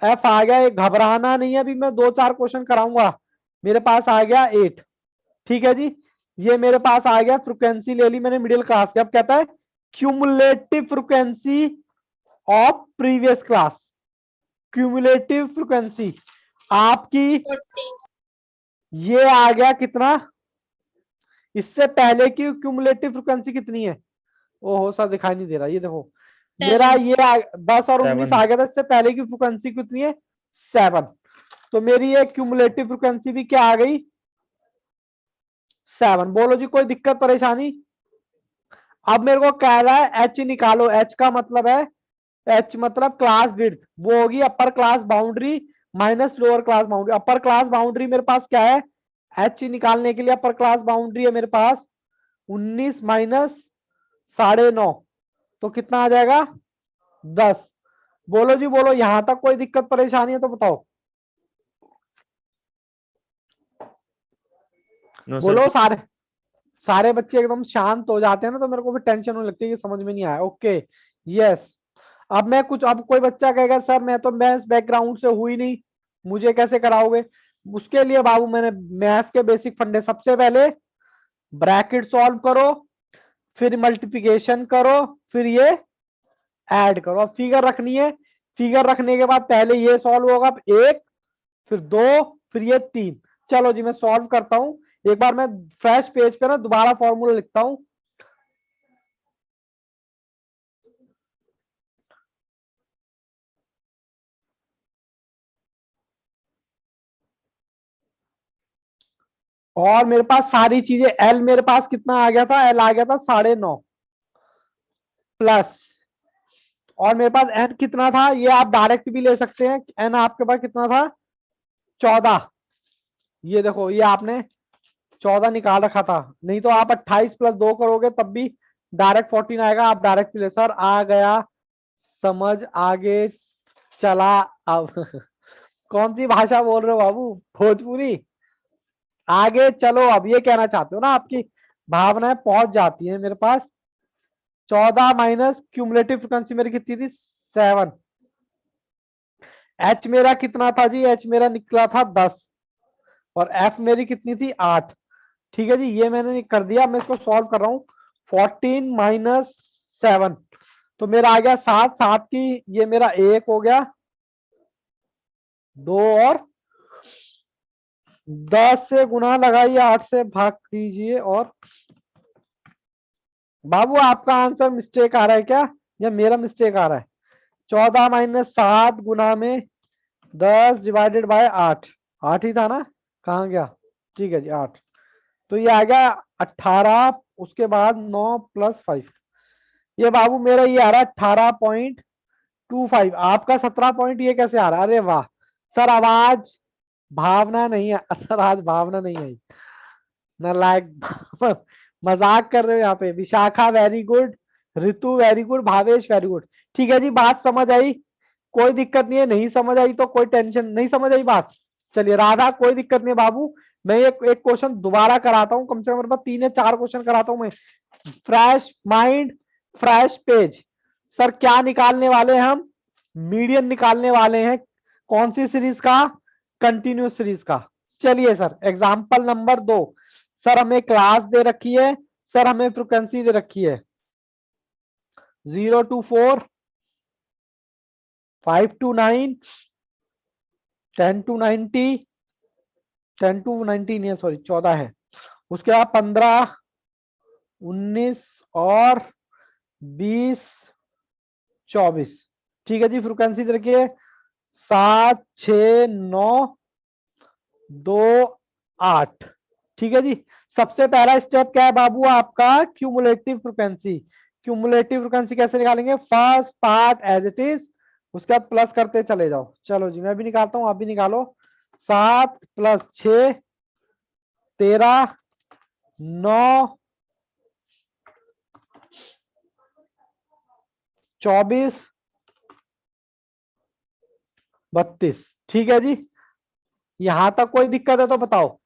एफ आ गया। ये घबराना नहीं है, अभी मैं 2-4 क्वेश्चन कराऊंगा। मेरे पास आ गया 8। ठीक है जी, ये मेरे पास आ गया। फ्रीक्वेंसी ले ली मैंने मिडिल क्लास की। अब कहता है cumulative frequency of previous class. Cumulative frequency आपकी ये आ गया कितना? इससे पहले की क्यूमुलेटिव फ्रीक्वेंसी कितनी है? ओहो सर दिखाई नहीं दे रहा, ये देखो मेरा ये 10 और 19 आ गया था। इससे पहले की फ्रीक्वेंसी कितनी है? 7। तो मेरी ये क्यूमुलेटिव फ्रीक्वेंसी भी क्या आ गई? 7। बोलो जी, कोई दिक्कत परेशानी? अब मेरे को कह रहा है एच निकालो। एच का मतलब है, एच मतलब क्लास विड्थ, वो होगी upper class boundary minus lower class boundary. Upper class boundary मेरे पास क्या है? एच निकालने के लिए अपर क्लास बाउंड्री है मेरे पास 19 माइनस 9.5, तो कितना आ जाएगा? 10। बोलो जी बोलो, यहां तक कोई दिक्कत परेशानी है तो बताओ। नो बोलो। सर। सारे सारे बच्चे एकदम शांत हो जाते हैं ना, तो मेरे को भी टेंशन होने लगती है कि समझ में नहीं आया। Okay yes. अब मैं कुछ, अब कोई बच्चा कहेगा सर मैं तो मैथ्स बैकग्राउंड से हुई नहीं, मुझे कैसे कराओगे? उसके लिए बाबू मैंने मैथ्स के बेसिक फंडे, सबसे पहले ब्रैकेट सॉल्व करो, फिर मल्टीप्लिकेशन करो, फिर ये ऐड करो। अब फिगर रखनी है फिगर रखने के बाद पहले ये सॉल्व होगा, एक, फिर दो, फिर ये तीन। चलो जी मैं सॉल्व करता हूं। एक बार मैं फ्रेश पेज पे ना दोबारा फॉर्मूला लिखता हूं। और मेरे पास सारी चीजें, एल मेरे पास कितना आ गया था, एल आ गया था 9.5 प्लस, और मेरे पास एन कितना था, ये आप डायरेक्ट भी ले सकते हैं, एन आपके पास कितना था, 14। ये देखो ये आपने 14 निकाल रखा था, नहीं तो आप 28 प्लस 2 करोगे तब भी डायरेक्ट 14 आएगा, आप डायरेक्ट ले सर आ गया समझ, आगे चला। अब कौन सी भाषा बोल रहे हो बाबू, भोजपुरी? आगे चलो, अब ये कहना चाहते हो ना, आपकी भावनाएं पहुंच जाती है मेरे पास। 14 माइनस क्यूमुलेटिव फ्रिक्वेंसी मेरी कितनी थी, 7। एच मेरा कितना था जी, एच मेरा निकला था 10, और एफ मेरी कितनी थी, 8। ठीक है जी, ये मैंने कर दिया, मैं इसको सॉल्व कर रहा हूँ। 14 माइनस 7, तो मेरा आ गया 7, 7 की ये मेरा 1 हो गया, 2, और 10 से गुना लगाइए, 8 से भाग कीजिए, और बाबू आपका आंसर मिस्टेक आ रहा है क्या, या मेरा मिस्टेक आ रहा है? 14 माइनस 7 गुना में 10 डिवाइडेड बाय 8, 8 ही था ना, कहाँ गया? ठीक है जी 8, तो ये आ गया 18, उसके बाद 9 प्लस 5, ये बाबू मेरा ये आ रहा है 18.25, आपका 17 पॉइंट, ये कैसे आ रहा है? अरे वाह सर, आवाज भावना नहीं है सर, आज भावना नहीं आई, नालायक मजाक कर रहे हो यहाँ पे। Vishakha very good, Ritu very good, Bhavesh very good. ठीक है जी, बात समझ आई, कोई दिक्कत नहीं है, नहीं समझ आई तो कोई टेंशन नहीं, समझ आई बात? चलिए राधा, कोई दिक्कत नहीं बाबू, मैं एक क्वेश्चन दोबारा कराता हूँ, कम से कम मेरे पास 3 या 4 क्वेश्चन कराता हूँ मैं। Fresh mind, fresh page. Sir क्या निकालने वाले हैं हम? मीडियन निकालने वाले हैं, कौन सी सीरीज का? कंटिन्यूस सीरीज का। चलिए सर, एग्जाम्पल नंबर 2। सर हमें क्लास दे रखी है, सर हमें फ्रिक्वेंसी दे रखी है, 0 to 4, 5 to 9, 10 to 90, 10 to 19 है, सॉरी 14 है, उसके बाद 15, 19 और 20, 24। ठीक है जी, फ्रिक्वेंसी दे रखी है 7, 6, 9, 2, 8। ठीक है जी, सबसे पहला स्टेप क्या है बाबू आपका, क्यूमुलेटिव फ्रिक्वेंसी। क्यूमुलेटिव फ्रिक्वेंसी कैसे निकालेंगे, first part as it is, उसके बाद प्लस करते चले जाओ। चलो जी मैं भी निकालता हूं, आप भी निकालो। 7 प्लस 6, 13, 9, 24, 32। ठीक है जी, यहां तक कोई दिक्कत है तो बताओ।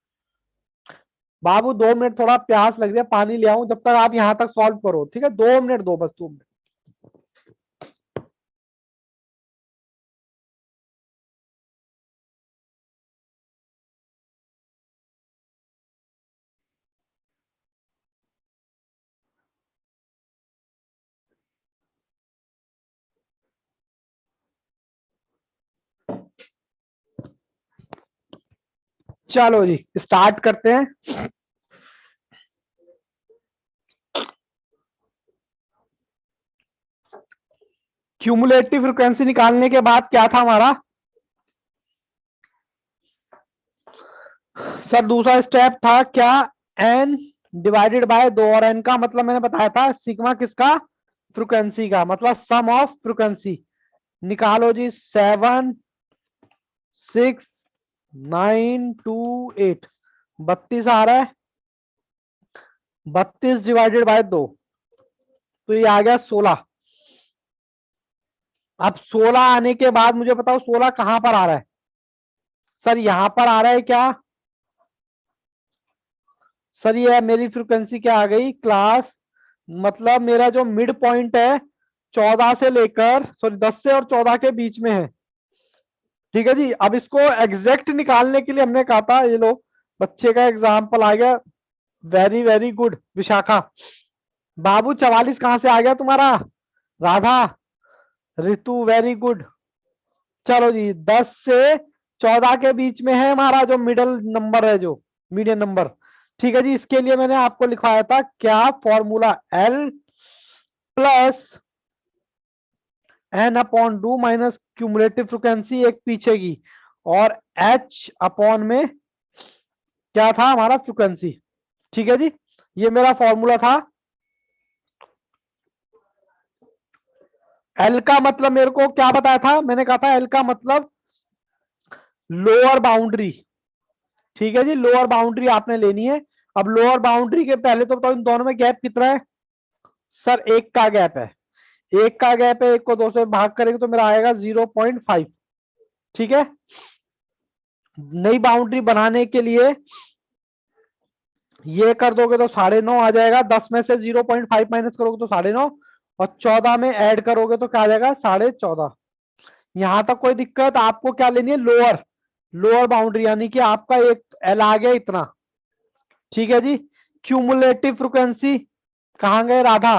बाबू 2 मिनट, थोड़ा प्यास लग रही है, पानी ले आऊं जब तक आप यहां तक सॉल्व करो, ठीक है? 2 मिनट दो, बस 2 मिनट। चलो जी स्टार्ट करते हैं। क्यूमुलेटिव फ्रिक्वेंसी निकालने के बाद क्या था हमारा सर, दूसरा स्टेप था क्या, एन डिवाइडेड बाय 2, और एन का मतलब मैंने बताया था सिग्मा किसका, फ्रिक्वेंसी का, मतलब सम ऑफ फ्रिक्वेंसी। निकालो जी, 7, 6, 9, 2, 8, 32 आ रहा है, 32 डिवाइडेड बाय 2, तो ये आ गया 16। अब 16 आने के बाद मुझे बताओ 16 कहां पर आ रहा है? सर यहां पर आ रहा है क्या? सर ये मेरी फ्रिक्वेंसी क्या आ गई क्लास, मतलब मेरा जो मिड पॉइंट है 14 से लेकर, सॉरी 10 से और 14 के बीच में है। ठीक है जी, अब इसको एग्जैक्ट निकालने के लिए हमने कहा था, ये लो बच्चे का एग्जाम्पल आ गया, वेरी वेरी गुड विशाखा। बाबू 44 कहां से आ गया तुम्हारा? राधा, ऋतु वेरी गुड, चलो जी 10 से 14 के बीच में है हमारा जो मिडल नंबर है, जो मीडियन नंबर। ठीक है जी, इसके लिए मैंने आपको लिखवाया था क्या, formula L plus N upon two minus cumulative frequency एक पीछे की, और H अपॉन में क्या था हमारा फ्रिक्वेंसी। ठीक है जी, ये मेरा फॉर्मूला था। एल का मतलब मेरे को क्या बताया था, मैंने कहा था एल का मतलब लोअर बाउंड्री। ठीक है जी, लोअर बाउंड्री आपने लेनी है। अब लोअर बाउंड्री के पहले तो बताओ इन दोनों में गैप कितना है। सर एक का गैप है, एक का गैप है, एक को 2 से भाग करेंगे तो मेरा आएगा 0.5। ठीक है, नई बाउंड्री बनाने के लिए ये कर दोगे तो 9.5 आ जाएगा, 10 में से 0.5 माइनस करोगे तो 9.5, और 14 में ऐड करोगे तो क्या आ जाएगा 14.5। यहां तक कोई दिक्कत, आपको क्या लेनी है, लोअर लोअर बाउंड्री, यानी कि आपका एक एल आ गया इतना। ठीक है जी, क्यूमुलेटिव फ्रिक्वेंसी कहां गए राधा।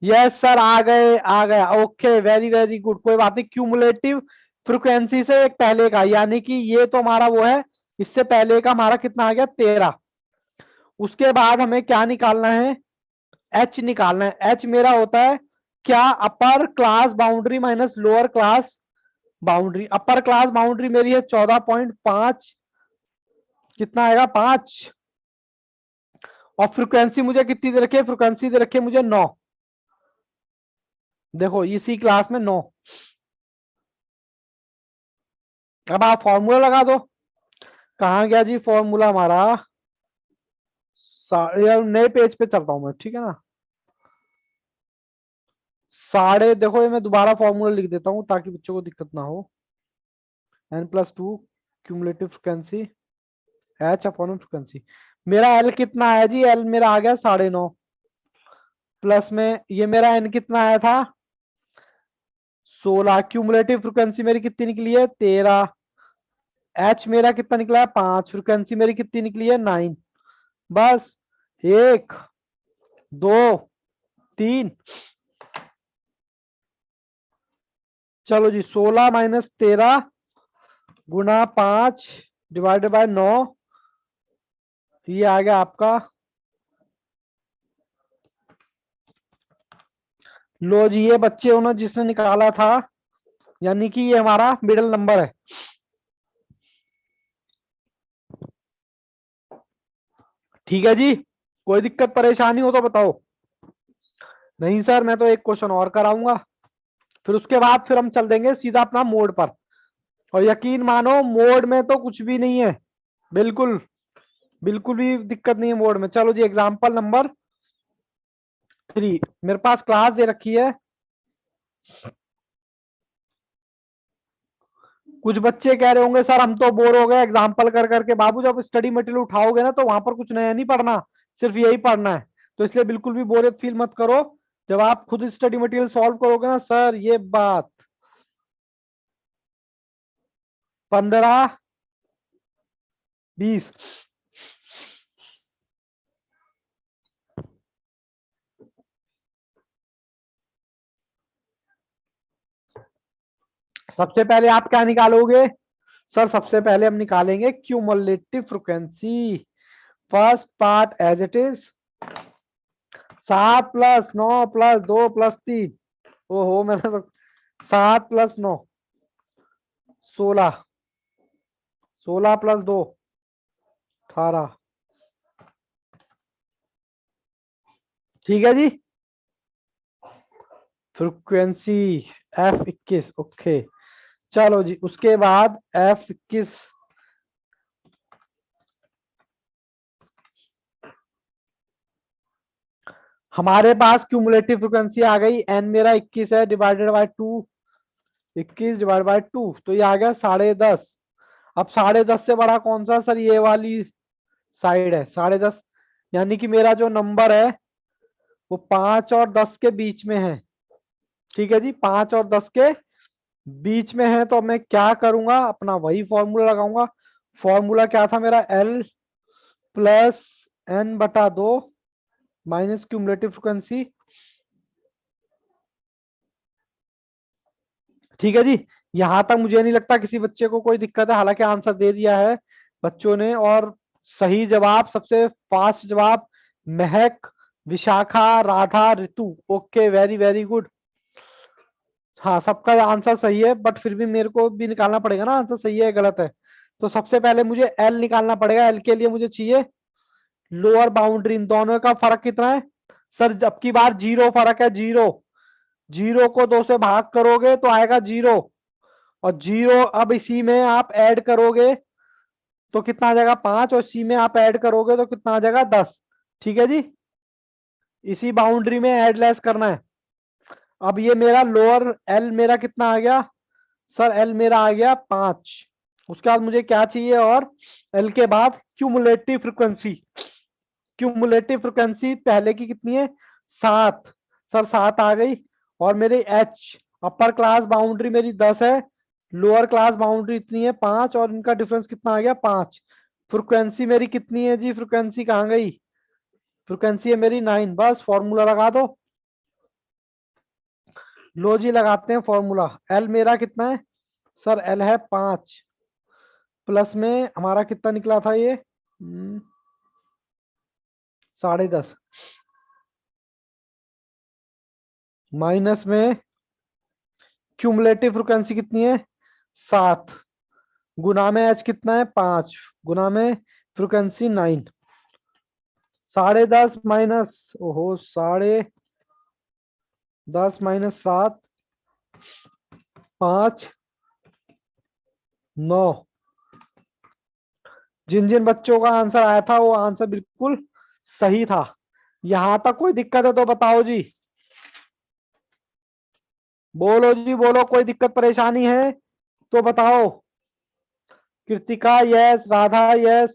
यस सर, आ गए आ गया, ओके वेरी वेरी गुड, कोई बात नहीं। क्यूमुलेटिव फ्रिक्वेंसी से एक पहले का, यानी कि ये तो हमारा वो है, इससे पहले का हमारा कितना आ गया 13। उसके बाद हमें क्या निकालना है, एच निकालना है। एच मेरा होता है क्या, upper class boundary minus lower class boundary. Upper class boundary मेरी है 14.5, कितना आएगा 5, और फ्रिक्वेंसी मुझे कितनी दे रखी है, फ्रिक्वेंसी दे रखी है मुझे 9। देखो इसी क्लास में 9। अब आप फॉर्मूला लगा दो। कहाँ गया जी फॉर्मूला हमारा, यार नए पेज पे चलता हूं मैं, ठीक है ना। साढ़े, देखो ये मैं दोबारा फॉर्मूला लिख देता हूँ ताकि बच्चों को दिक्कत ना हो। n+2 cumulative frequency H upon frequency. मेरा एल कितना आया जी, एल मेरा आ गया 9.5, प्लस में ये मेरा एन कितना आया था 16, क्यूमुलेटिव फ्रिक्वेंसी मेरी कितनी निकली है 13, एच मेरा कितना निकला है 5, फ्रिक्वेंसी मेरी कितनी निकली है 9। बस 1 2 3, चलो जी 16 माइनस 13 गुना 5 डिवाइडेड बाय 9, ये आ गया आपका। लो जी, ये बच्चे उन्होंने जिसने निकाला था, यानी कि ये हमारा मिडिल नंबर है। ठीक है जी, कोई दिक्कत परेशानी हो तो बताओ। नहीं सर, मैं तो एक क्वेश्चन और कराऊंगा, फिर उसके बाद फिर हम चल देंगे सीधा अपना मोड पर। और यकीन मानो मोड में तो कुछ भी नहीं है, बिल्कुल बिल्कुल भी दिक्कत नहीं है मोड में। चलो जी एग्जांपल नंबर 3, मेरे पास क्लास दे रखी है। कुछ बच्चे कह रहे होंगे सर हम तो बोर हो गए एग्जाम्पल कर करके। बाबू जब स्टडी मटेरियल उठाओगे ना तो वहां पर कुछ नया नहीं पढ़ना, सिर्फ यही पढ़ना है। तो इसलिए बिल्कुल भी बोरियत फील मत करो जब आप खुद स्टडी मटेरियल सॉल्व करोगे ना। सर ये बात 15 20, सबसे पहले आप क्या निकालोगे। सर सबसे पहले हम निकालेंगे cumulative frequency, first part as it is 7 + 9 + 2 + 3। ओहो मैंने तो 7 + 9 16, 16 + 2 18। ठीक है जी, फ्रिक्वेंसी F21, ओके। चलो जी उसके बाद F21, हमारे पास क्यूमुलेटिव फ्रिक्वेंसी आ गई, एन मेरा 21 है, डिवाइडेड बाय 2, 21 डिवाइड बाय 2, तो ये आ गया 10.5। अब 10.5 से बड़ा कौन सा, सर ये वाली साइड है 10.5, यानी कि मेरा जो नंबर है वो 5 और 10 के बीच में है। ठीक है जी, 5 और 10 के बीच में है, तो मैं क्या करूंगा, अपना वही फॉर्मूला लगाऊंगा। फॉर्मूला क्या था मेरा, L plus n/2 minus cumulative frequency. ठीक है जी, यहां तक मुझे नहीं लगता किसी बच्चे को कोई दिक्कत है, हालांकि आंसर दे दिया है बच्चों ने। और सही जवाब, सबसे फास्ट जवाब, Mahak, Vishakha, Radha, Ritu. Okay, very very good. हाँ, सबका आंसर सही है, बट फिर भी मेरे को भी निकालना पड़ेगा ना आंसर सही है गलत है। तो सबसे पहले मुझे एल निकालना पड़ेगा। एल के लिए मुझे चाहिए लोअर बाउंड्री। इन दोनों का फर्क कितना है सर? जबकि बार जीरो फर्क है, जीरो। जीरो को 2 से भाग करोगे तो आएगा जीरो, और जीरो अब इसी में आप ऐड करोगे तो कितना आ जाएगा 5, और इसी में आप ऐड करोगे तो कितना आ जाएगा 10। ठीक है जी, इसी बाउंड्री में ऐड लेस करना है। अब ये मेरा लोअर एल मेरा कितना आ गया सर? एल मेरा आ गया 5। उसके बाद मुझे क्या चाहिए? और एल के बाद क्यूमुलेटिव फ्रिक्वेंसी। क्यूमुलेटिव फ्रिक्वेंसी पहले की कितनी है? 7। सर 7 आ गई। और मेरी एच, अपर क्लास बाउंड्री मेरी 10 है, लोअर क्लास बाउंड्री इतनी है 5, और इनका डिफरेंस कितना आ गया 5। फ्रिक्वेंसी मेरी कितनी है जी? फ्रिक्वेंसी कहाँ गई? फ्रिक्वेंसी है मेरी 9। बस फॉर्मूला लगा दो। लो जी, लगाते हैं फॉर्मूला। एल मेरा कितना है सर? एल है 5, प्लस में हमारा कितना निकला था ये? 10.5, माइनस में क्यूमुलेटिव फ्रिक्वेंसी कितनी है? 7, गुना में एच कितना है? 5, गुना में फ्रिक्वेंसी 9। 10.5 माइनस, ओहो, 10.5 माइनस 7, 5, 9। जिन जिन बच्चों का आंसर आया था वो आंसर बिल्कुल सही था। यहां तक कोई दिक्कत है तो बताओ जी, बोलो जी बोलो, कोई दिक्कत परेशानी है तो बताओ। कृतिका यस, राधा यस,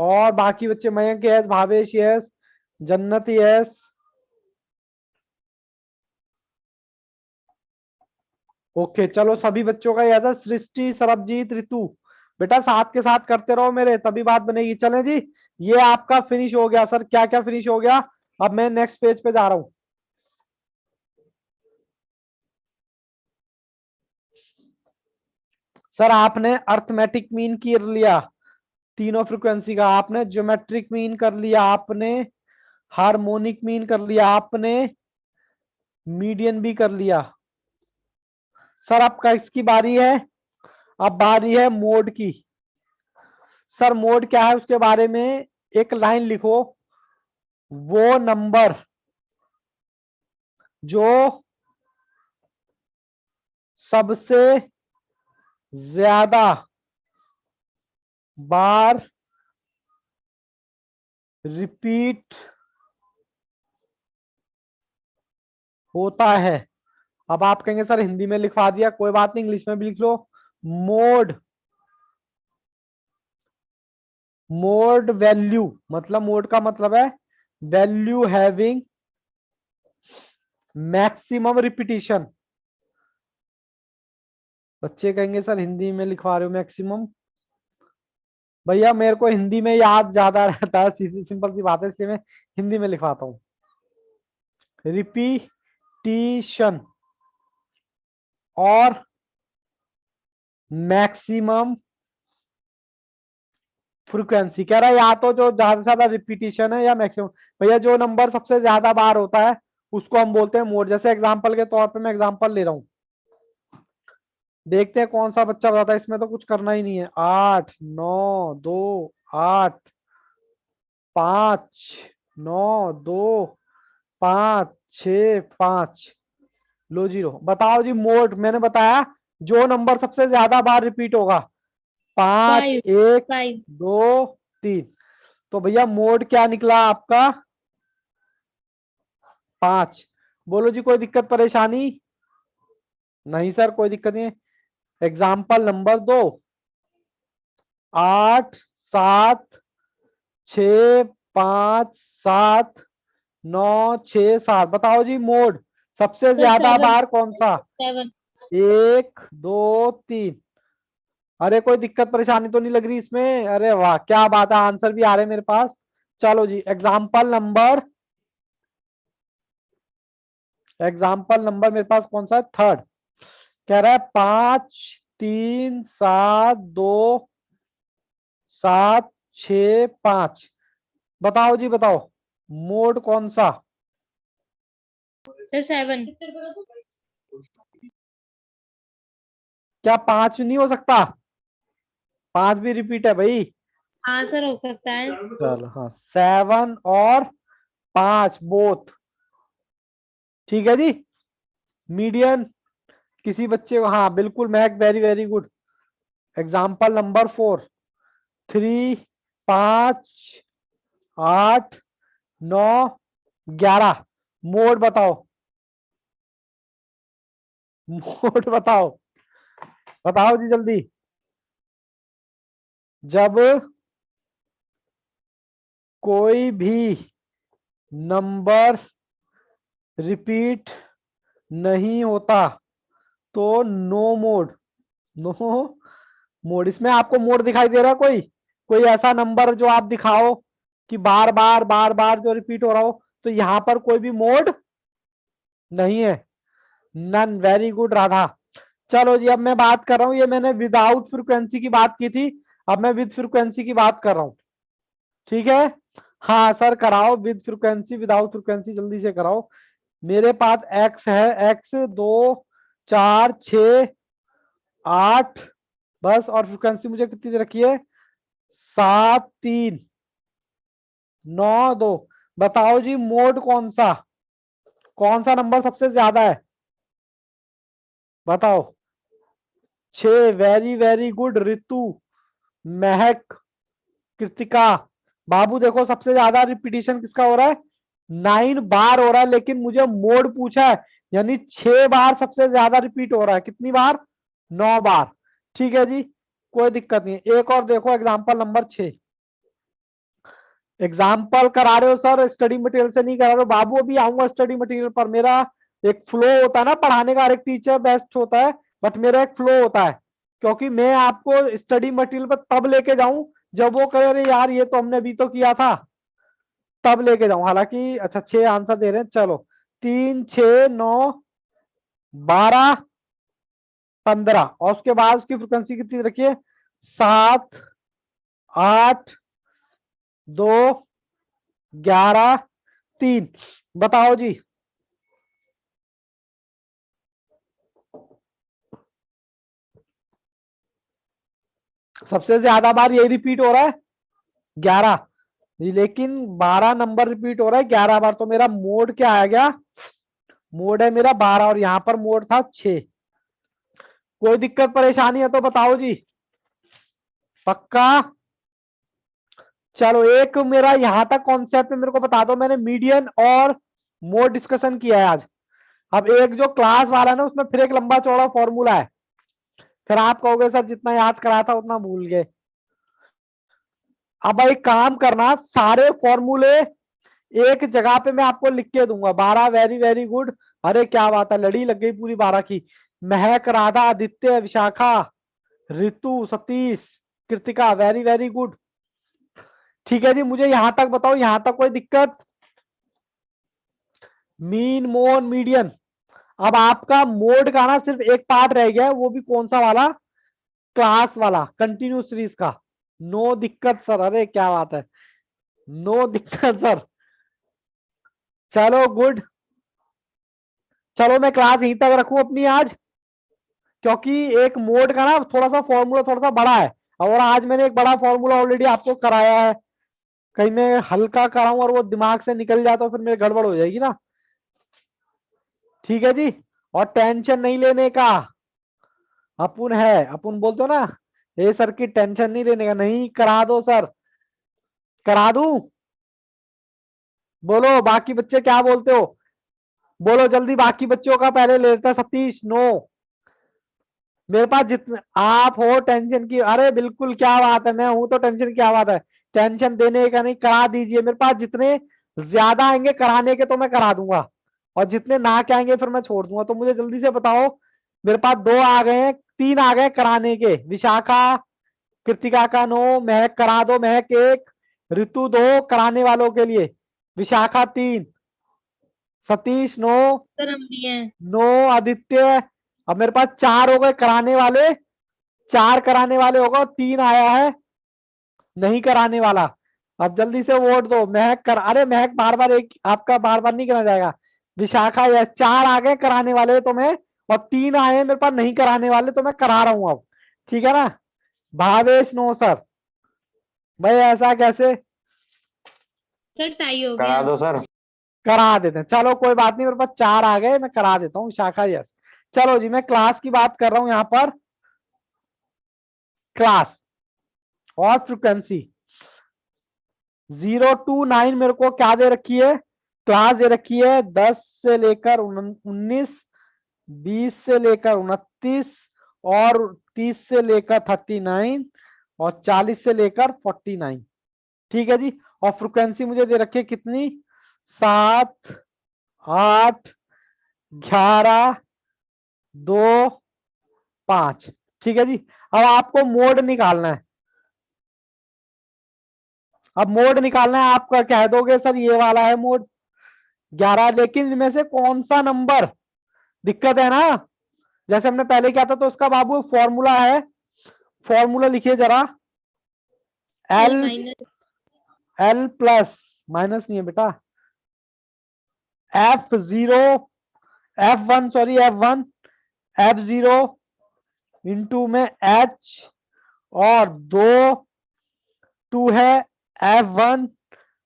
और बाकी बच्चे मयंक यस, भावेश यस, जन्नत यस। ओके, चलो सभी बच्चों का यस है। सृष्टि, सरबजीत, ऋतु, बेटा साथ के साथ करते रहो मेरे, तभी बात बनेगी। चलें जी, ये आपका फिनिश हो गया सर। क्या क्या फिनिश हो गया? अब मैं नेक्स्ट पेज पे जा रहा हूं। सर आपने अर्थमेटिक मीन कर लिया तीनों फ्रिक्वेंसी का, आपने ज्योमेट्रिक मीन कर लिया, आपने हार्मोनिक मीन कर लिया, आपने मीडियन भी कर लिया। सर अब किसकी बारी है? अब बारी है मोड की। सर मोड क्या है उसके बारे में एक लाइन लिखो। वो नंबर जो सबसे ज्यादा बार रिपीट होता है। अब आप कहेंगे सर हिंदी में लिखवा दिया, कोई बात नहीं, इंग्लिश में भी लिख लो। मोड, मोड वैल्यू, मतलब मोड का मतलब है वैल्यू हैविंग मैक्सिमम रिपीटिशन। बच्चे कहेंगे सर हिंदी में लिखवा रहे हो मैक्सिमम। भैया मेरे को हिंदी में याद ज्यादा रहता है, सीधी सिंपल सी बात है, इसलिए मैं हिंदी में लिखवाता हूँ। रिपीटिशन और मैक्सिमम फ्रीक्वेंसी कह रहा है, या तो जो ज्यादा से ज्यादा रिपीटिशन है या मैक्सिमम। भैया जो नंबर सबसे ज्यादा बार होता है उसको हम बोलते हैं मोड। जैसे एग्जांपल के तौर पे मैं एग्जांपल ले रहा हूँ, देखते हैं कौन सा बच्चा बताता है। इसमें तो कुछ करना ही नहीं है। 8, 9, 2, 8, 5, 9, 2, 5, 6, 5। लो जीरो। बताओ जी मोड, मैंने बताया जो नंबर सबसे ज्यादा बार रिपीट होगा। 5, 5 1, 5 2, 3। तो भैया मोड क्या निकला आपका? 5। बोलो जी, कोई दिक्कत परेशानी? नहीं सर, कोई दिक्कत नहीं है। Example number 2, 8, 7, 6, 5, 7, 9, 6, 7। बताओ जी मोड सबसे सर ज्यादा 7 बार कौन सा? 7 1, 2, 3। अरे कोई दिक्कत परेशानी तो नहीं लग रही इसमें? अरे वाह क्या बात है, आंसर भी आ रहे हैं मेरे पास। चलो जी, एग्जाम्पल नंबर एग्जाम्पल नंबर मेरे पास कौन सा है, थर्ड। कह रहा है 5 3 7 2 7 6 5। बताओ जी बताओ, मोड कौन सा? सर 7। क्या 5 नहीं हो सकता? 5 भी रिपीट है भाई। हाँ सर, हो सकता है। चलो हाँ, 7 और 5 बोथ ठीक है जी। मीडियन किसी बच्चे को, हाँ बिल्कुल महक, very very good. Example number 4, 3 5 8 9 11। Mode बताओ, मोड बताओ, बताओ जी जल्दी। जब कोई भी नंबर रिपीट नहीं होता तो नो मोड, नो मोड। इसमें आपको मोड दिखाई दे रहा है कोई? कोई ऐसा नंबर जो आप दिखाओ कि बार बार जो रिपीट हो रहा हो, तो यहां पर कोई भी मोड नहीं है। None, very good Radha. चलो जी, अब मैं बात कर रहा हूं, ये मैंने विदाउट फ्रीक्वेंसी की बात की थी, अब मैं विद फ्रीक्वेंसी की बात कर रहा हूं। ठीक है, हाँ सर कराओ, विद फ्रीक्वेंसी विदाउट फ्रीक्वेंसी जल्दी से कराओ। मेरे पास एक्स है, एक्स 2 4 6 8 बस, और फ्रीक्वेंसी मुझे कितनी दे रखी है, 7 3 9 2। बताओ जी मोड कौन सा, कौन सा नंबर सबसे ज्यादा है, बताओ। 6, वेरी वेरी गुड रितु, महक, कृतिका। बाबू देखो सबसे ज्यादा रिपीटिशन किसका हो रहा है, 9 बार हो रहा है, लेकिन मुझे मोड पूछा है, यानी 6 बार सबसे ज्यादा रिपीट हो रहा है। कितनी बार, 9 बार। ठीक है जी, कोई दिक्कत नहीं है। एक और देखो एग्जाम्पल नंबर 6। एग्जाम्पल करा रहे हो सर, स्टडी मटेरियल से नहीं करा रहे हो? बाबू अभी आऊंगा स्टडी मटेरियल पर। मेरा एक फ्लो होता है ना पढ़ाने का, हर एक टीचर बेस्ट होता है, बट मेरा एक फ्लो होता है, क्योंकि मैं आपको स्टडी मटेरियल पर तब लेके जाऊं जब वो कहे अरे यार ये तो हमने अभी तो किया था, तब लेके जाऊं। हालांकि अच्छा 6 आंसर दे रहे हैं, चलो 3 6 9 12 15, और उसके बाद उसकी फ्रिक्वेंसी कितनी रखिए, 7 8 2 11 3। बताओ जी। सबसे ज्यादा बार यही रिपीट हो रहा है, 11, लेकिन 12 नंबर रिपीट हो रहा है 11 बार, तो मेरा मोड क्या आ गया, मोड है मेरा 12, और यहां पर मोड था 6। कोई दिक्कत परेशानी है तो बताओ जी, पक्का? चलो एक मेरा यहां तक कॉन्सेप्ट मेरे को बता दो, मैंने मीडियन और मोड डिस्कशन किया है आज। अब एक जो क्लास वाला है ना, उसमें फिर एक लंबा चौड़ा फॉर्मूला है, फिर आप कहोगे सर जितना याद कराया था उतना भूल गए। अब एक काम करना, सारे फॉर्मूले एक जगह पे मैं आपको लिख के दूंगा। 12, वेरी वेरी गुड, अरे क्या बात है, लड़ी लग गई पूरी 12 की। Mahak, Radha, Aditya, Vishakha, Ritu, Satish, Kritika, very very good. ठीक है जी, मुझे यहां तक बताओ, यहां तक कोई दिक्कत? मीन, मोन, मीडियन। अब आपका मोड का ना सिर्फ एक पार्ट रह गया है, वो भी कौन सा वाला, क्लास वाला, कंटिन्यू सीरीज का। नो दिक्कत सर, अरे क्या बात है, नो दिक्कत सर। चलो गुड, चलो मैं क्लास यहीं तक रखूं अपनी आज, क्योंकि एक मोड का ना थोड़ा सा फॉर्मूला थोड़ा सा बड़ा है, और आज मैंने एक बड़ा फॉर्मूला ऑलरेडी आपको कराया है। कहीं मैं हल्का कराऊं और वो दिमाग से निकल जाए तो फिर मेरी गड़बड़ हो जाएगी ना। ठीक है जी, और टेंशन नहीं लेने का, अपुन है, अपुन बोलते हो ना, ये सर की टेंशन नहीं लेने का, नहीं करा दो सर, करा दूं? बोलो बाकी बच्चे क्या बोलते हो, बोलो जल्दी, बाकी बच्चों का पहले लेता है। सतीश नो, मेरे पास जितने आप हो टेंशन की, अरे बिल्कुल क्या बात है, मैं हूं तो टेंशन क्या बात है, टेंशन देने का नहीं, करा दीजिए। मेरे पास जितने ज्यादा आएंगे कराने के तो मैं करा दूंगा, और जितने ना के आएंगे फिर मैं छोड़ दूंगा। तो मुझे जल्दी से बताओ, मेरे पास 2 आ गए हैं, 3 आ गए कराने के, विशाखा, कृतिका का नो, महक करा दो, महक 1, ऋतु 2 कराने वालों के लिए, विशाखा 3, सतीश नो, सर हम दिए हैं। नो आदित्य। अब मेरे पास 4 हो गए कराने वाले, 4 कराने वाले हो गए, 3 आया है नहीं कराने वाला। अब जल्दी से वोट दो। महक कर, अरे महक बार बार एक आपका बार बार नहीं करा जाएगा। विशाखा, या 4 आ गए कराने वाले तुम्हें, और 3 आए हैं मेरे पास नहीं कराने वाले, तो मैं करा रहा हूं अब, ठीक है ना। भावेश नो सर, भाई ऐसा कैसे, सर टाई हो करा गया। दो सर। करा देते हैं, चलो कोई बात नहीं, मेरे पास 4 आ गए, मैं करा देता हूँ विशाखा, यस। चलो जी, मैं क्लास की बात कर रहा हूं यहाँ पर, क्लास और फ्रिक्वेंसी। 0 to 9 मेरे को क्या दे रखी है, क्लास दे रखी है 10 से लेकर 19, 20 से लेकर 29, और 30 से लेकर 39, और 40 से लेकर 49, ठीक है जी। और फ्रिक्वेंसी मुझे दे रखी है कितनी, 7, 8, 11, 2, 5, ठीक है जी। अब आपको मोड निकालना है, अब मोड निकालना है, आपका कह दोगे सर ये वाला है मोड 11, लेकिन इनमें से कौन सा नंबर, दिक्कत है ना। जैसे हमने पहले किया था, तो उसका बाबू फॉर्मूला है, फॉर्मूला लिखिए जरा। L L, minus. L plus, minus नहीं है बेटा, F0, F1 sorry, F1, F0 into में H, और 2 है F1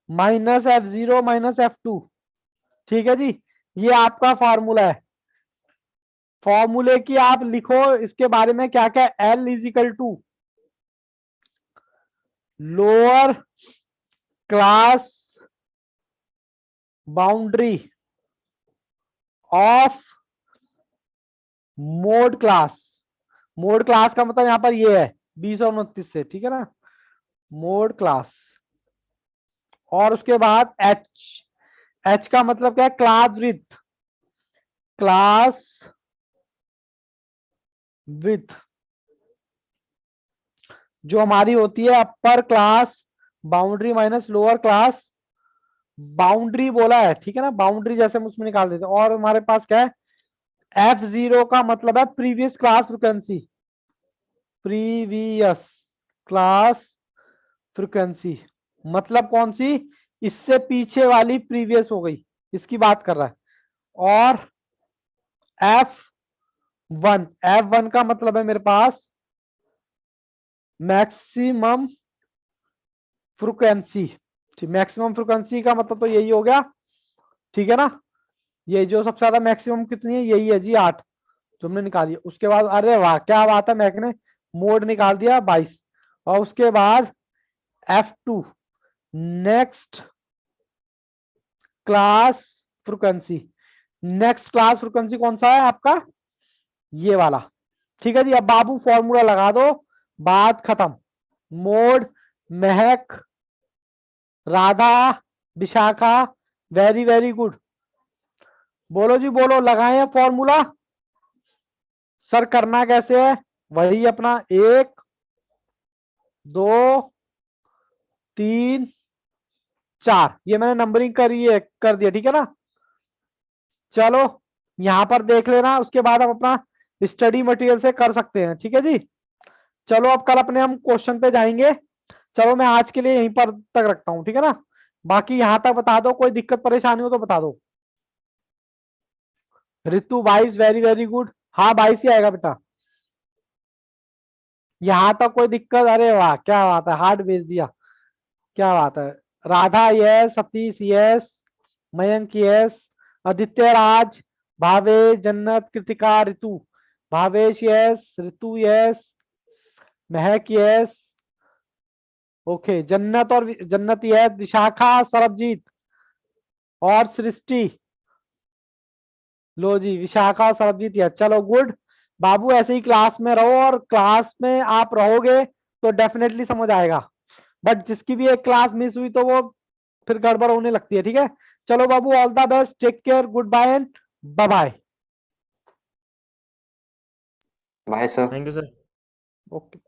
minus F0 minus F2, ठीक है जी। ये आपका फॉर्मूला है। फॉर्मूले की आप लिखो इसके बारे में क्या क्या, L is equal to lower class boundary of mode class. Mode class का मतलब यहां पर ये है 20 और 29 से, ठीक है ना, मोड क्लास। और उसके बाद एच, एच का मतलब क्या है, क्लास विथ, क्लास विथ जो हमारी होती है upper class boundary minus lower class boundary बोला है, ठीक है ना, बाउंड्री जैसे हम उसमें निकाल देते हैं। और हमारे पास क्या है, F0 का मतलब है previous class frequency, previous class frequency मतलब कौन सी, इससे पीछे वाली प्रीवियस हो गई, इसकी बात कर रहा है। और F1, F1 का मतलब है मेरे पास मैक्सिमम फ्रिक्वेंसी, मैक्सिमम फ्रिक्वेंसी का मतलब तो यही हो गया, ठीक है ना। ये जो सबसे ज्यादा मैक्सिमम कितनी है, यही है जी 8, तुमने निकाली। उसके बाद, अरे वाह क्या बात है, मैक ने मोड निकाल दिया 22। और उसके बाद F2 next class frequency, next class frequency कौन सा है आपका, ये वाला, ठीक है जी। अब बाबू फॉर्मूला लगा दो, बात खत्म। मोड, महक, Radha, Vishakha, very very good, बोलो जी बोलो, लगाए फॉर्मूला। सर करना कैसे है, वही अपना 1, 2, 3, 4, ये मैंने नंबरिंग करी है, कर दिया, ठीक है ना। चलो यहां पर देख लेना, उसके बाद हम अपना स्टडी मटेरियल से कर सकते हैं, ठीक है जी। चलो अब कल अपने हम क्वेश्चन पे जाएंगे। चलो मैं आज के लिए यहीं पर तक रखता हूं, ठीक है ना। बाकी यहां तक बता दो, कोई दिक्कत परेशानी हो तो बता दो। ऋतु 22, वेरी वेरी गुड, हाँ 22 ही आएगा बेटा। यहां तक कोई दिक्कत, अरे वाह क्या बात है, हार्ड भेज दिया, क्या बात है। Radha yes, Satish yes, Mayank yes, Aditya Raj, Bhavesh, Jannat, Kritika, Ritu, Bhavesh yes, Ritu yes, Mahak yes, okay, Jannat और जन्नत यस, विशाखा, सरबजीत और सृष्टि, लो जी विशाखा, सरबजीत यस, चलो गुड। बाबू ऐसे ही क्लास में रहो, और क्लास में आप रहोगे तो डेफिनेटली समझ आएगा। बट जिसकी भी एक क्लास मिस हुई तो वो फिर गड़बड़ होने लगती है, ठीक है। चलो बाबू, all the best, take care, good bye and bye bye. Bye sir. Thank you sir. Okay.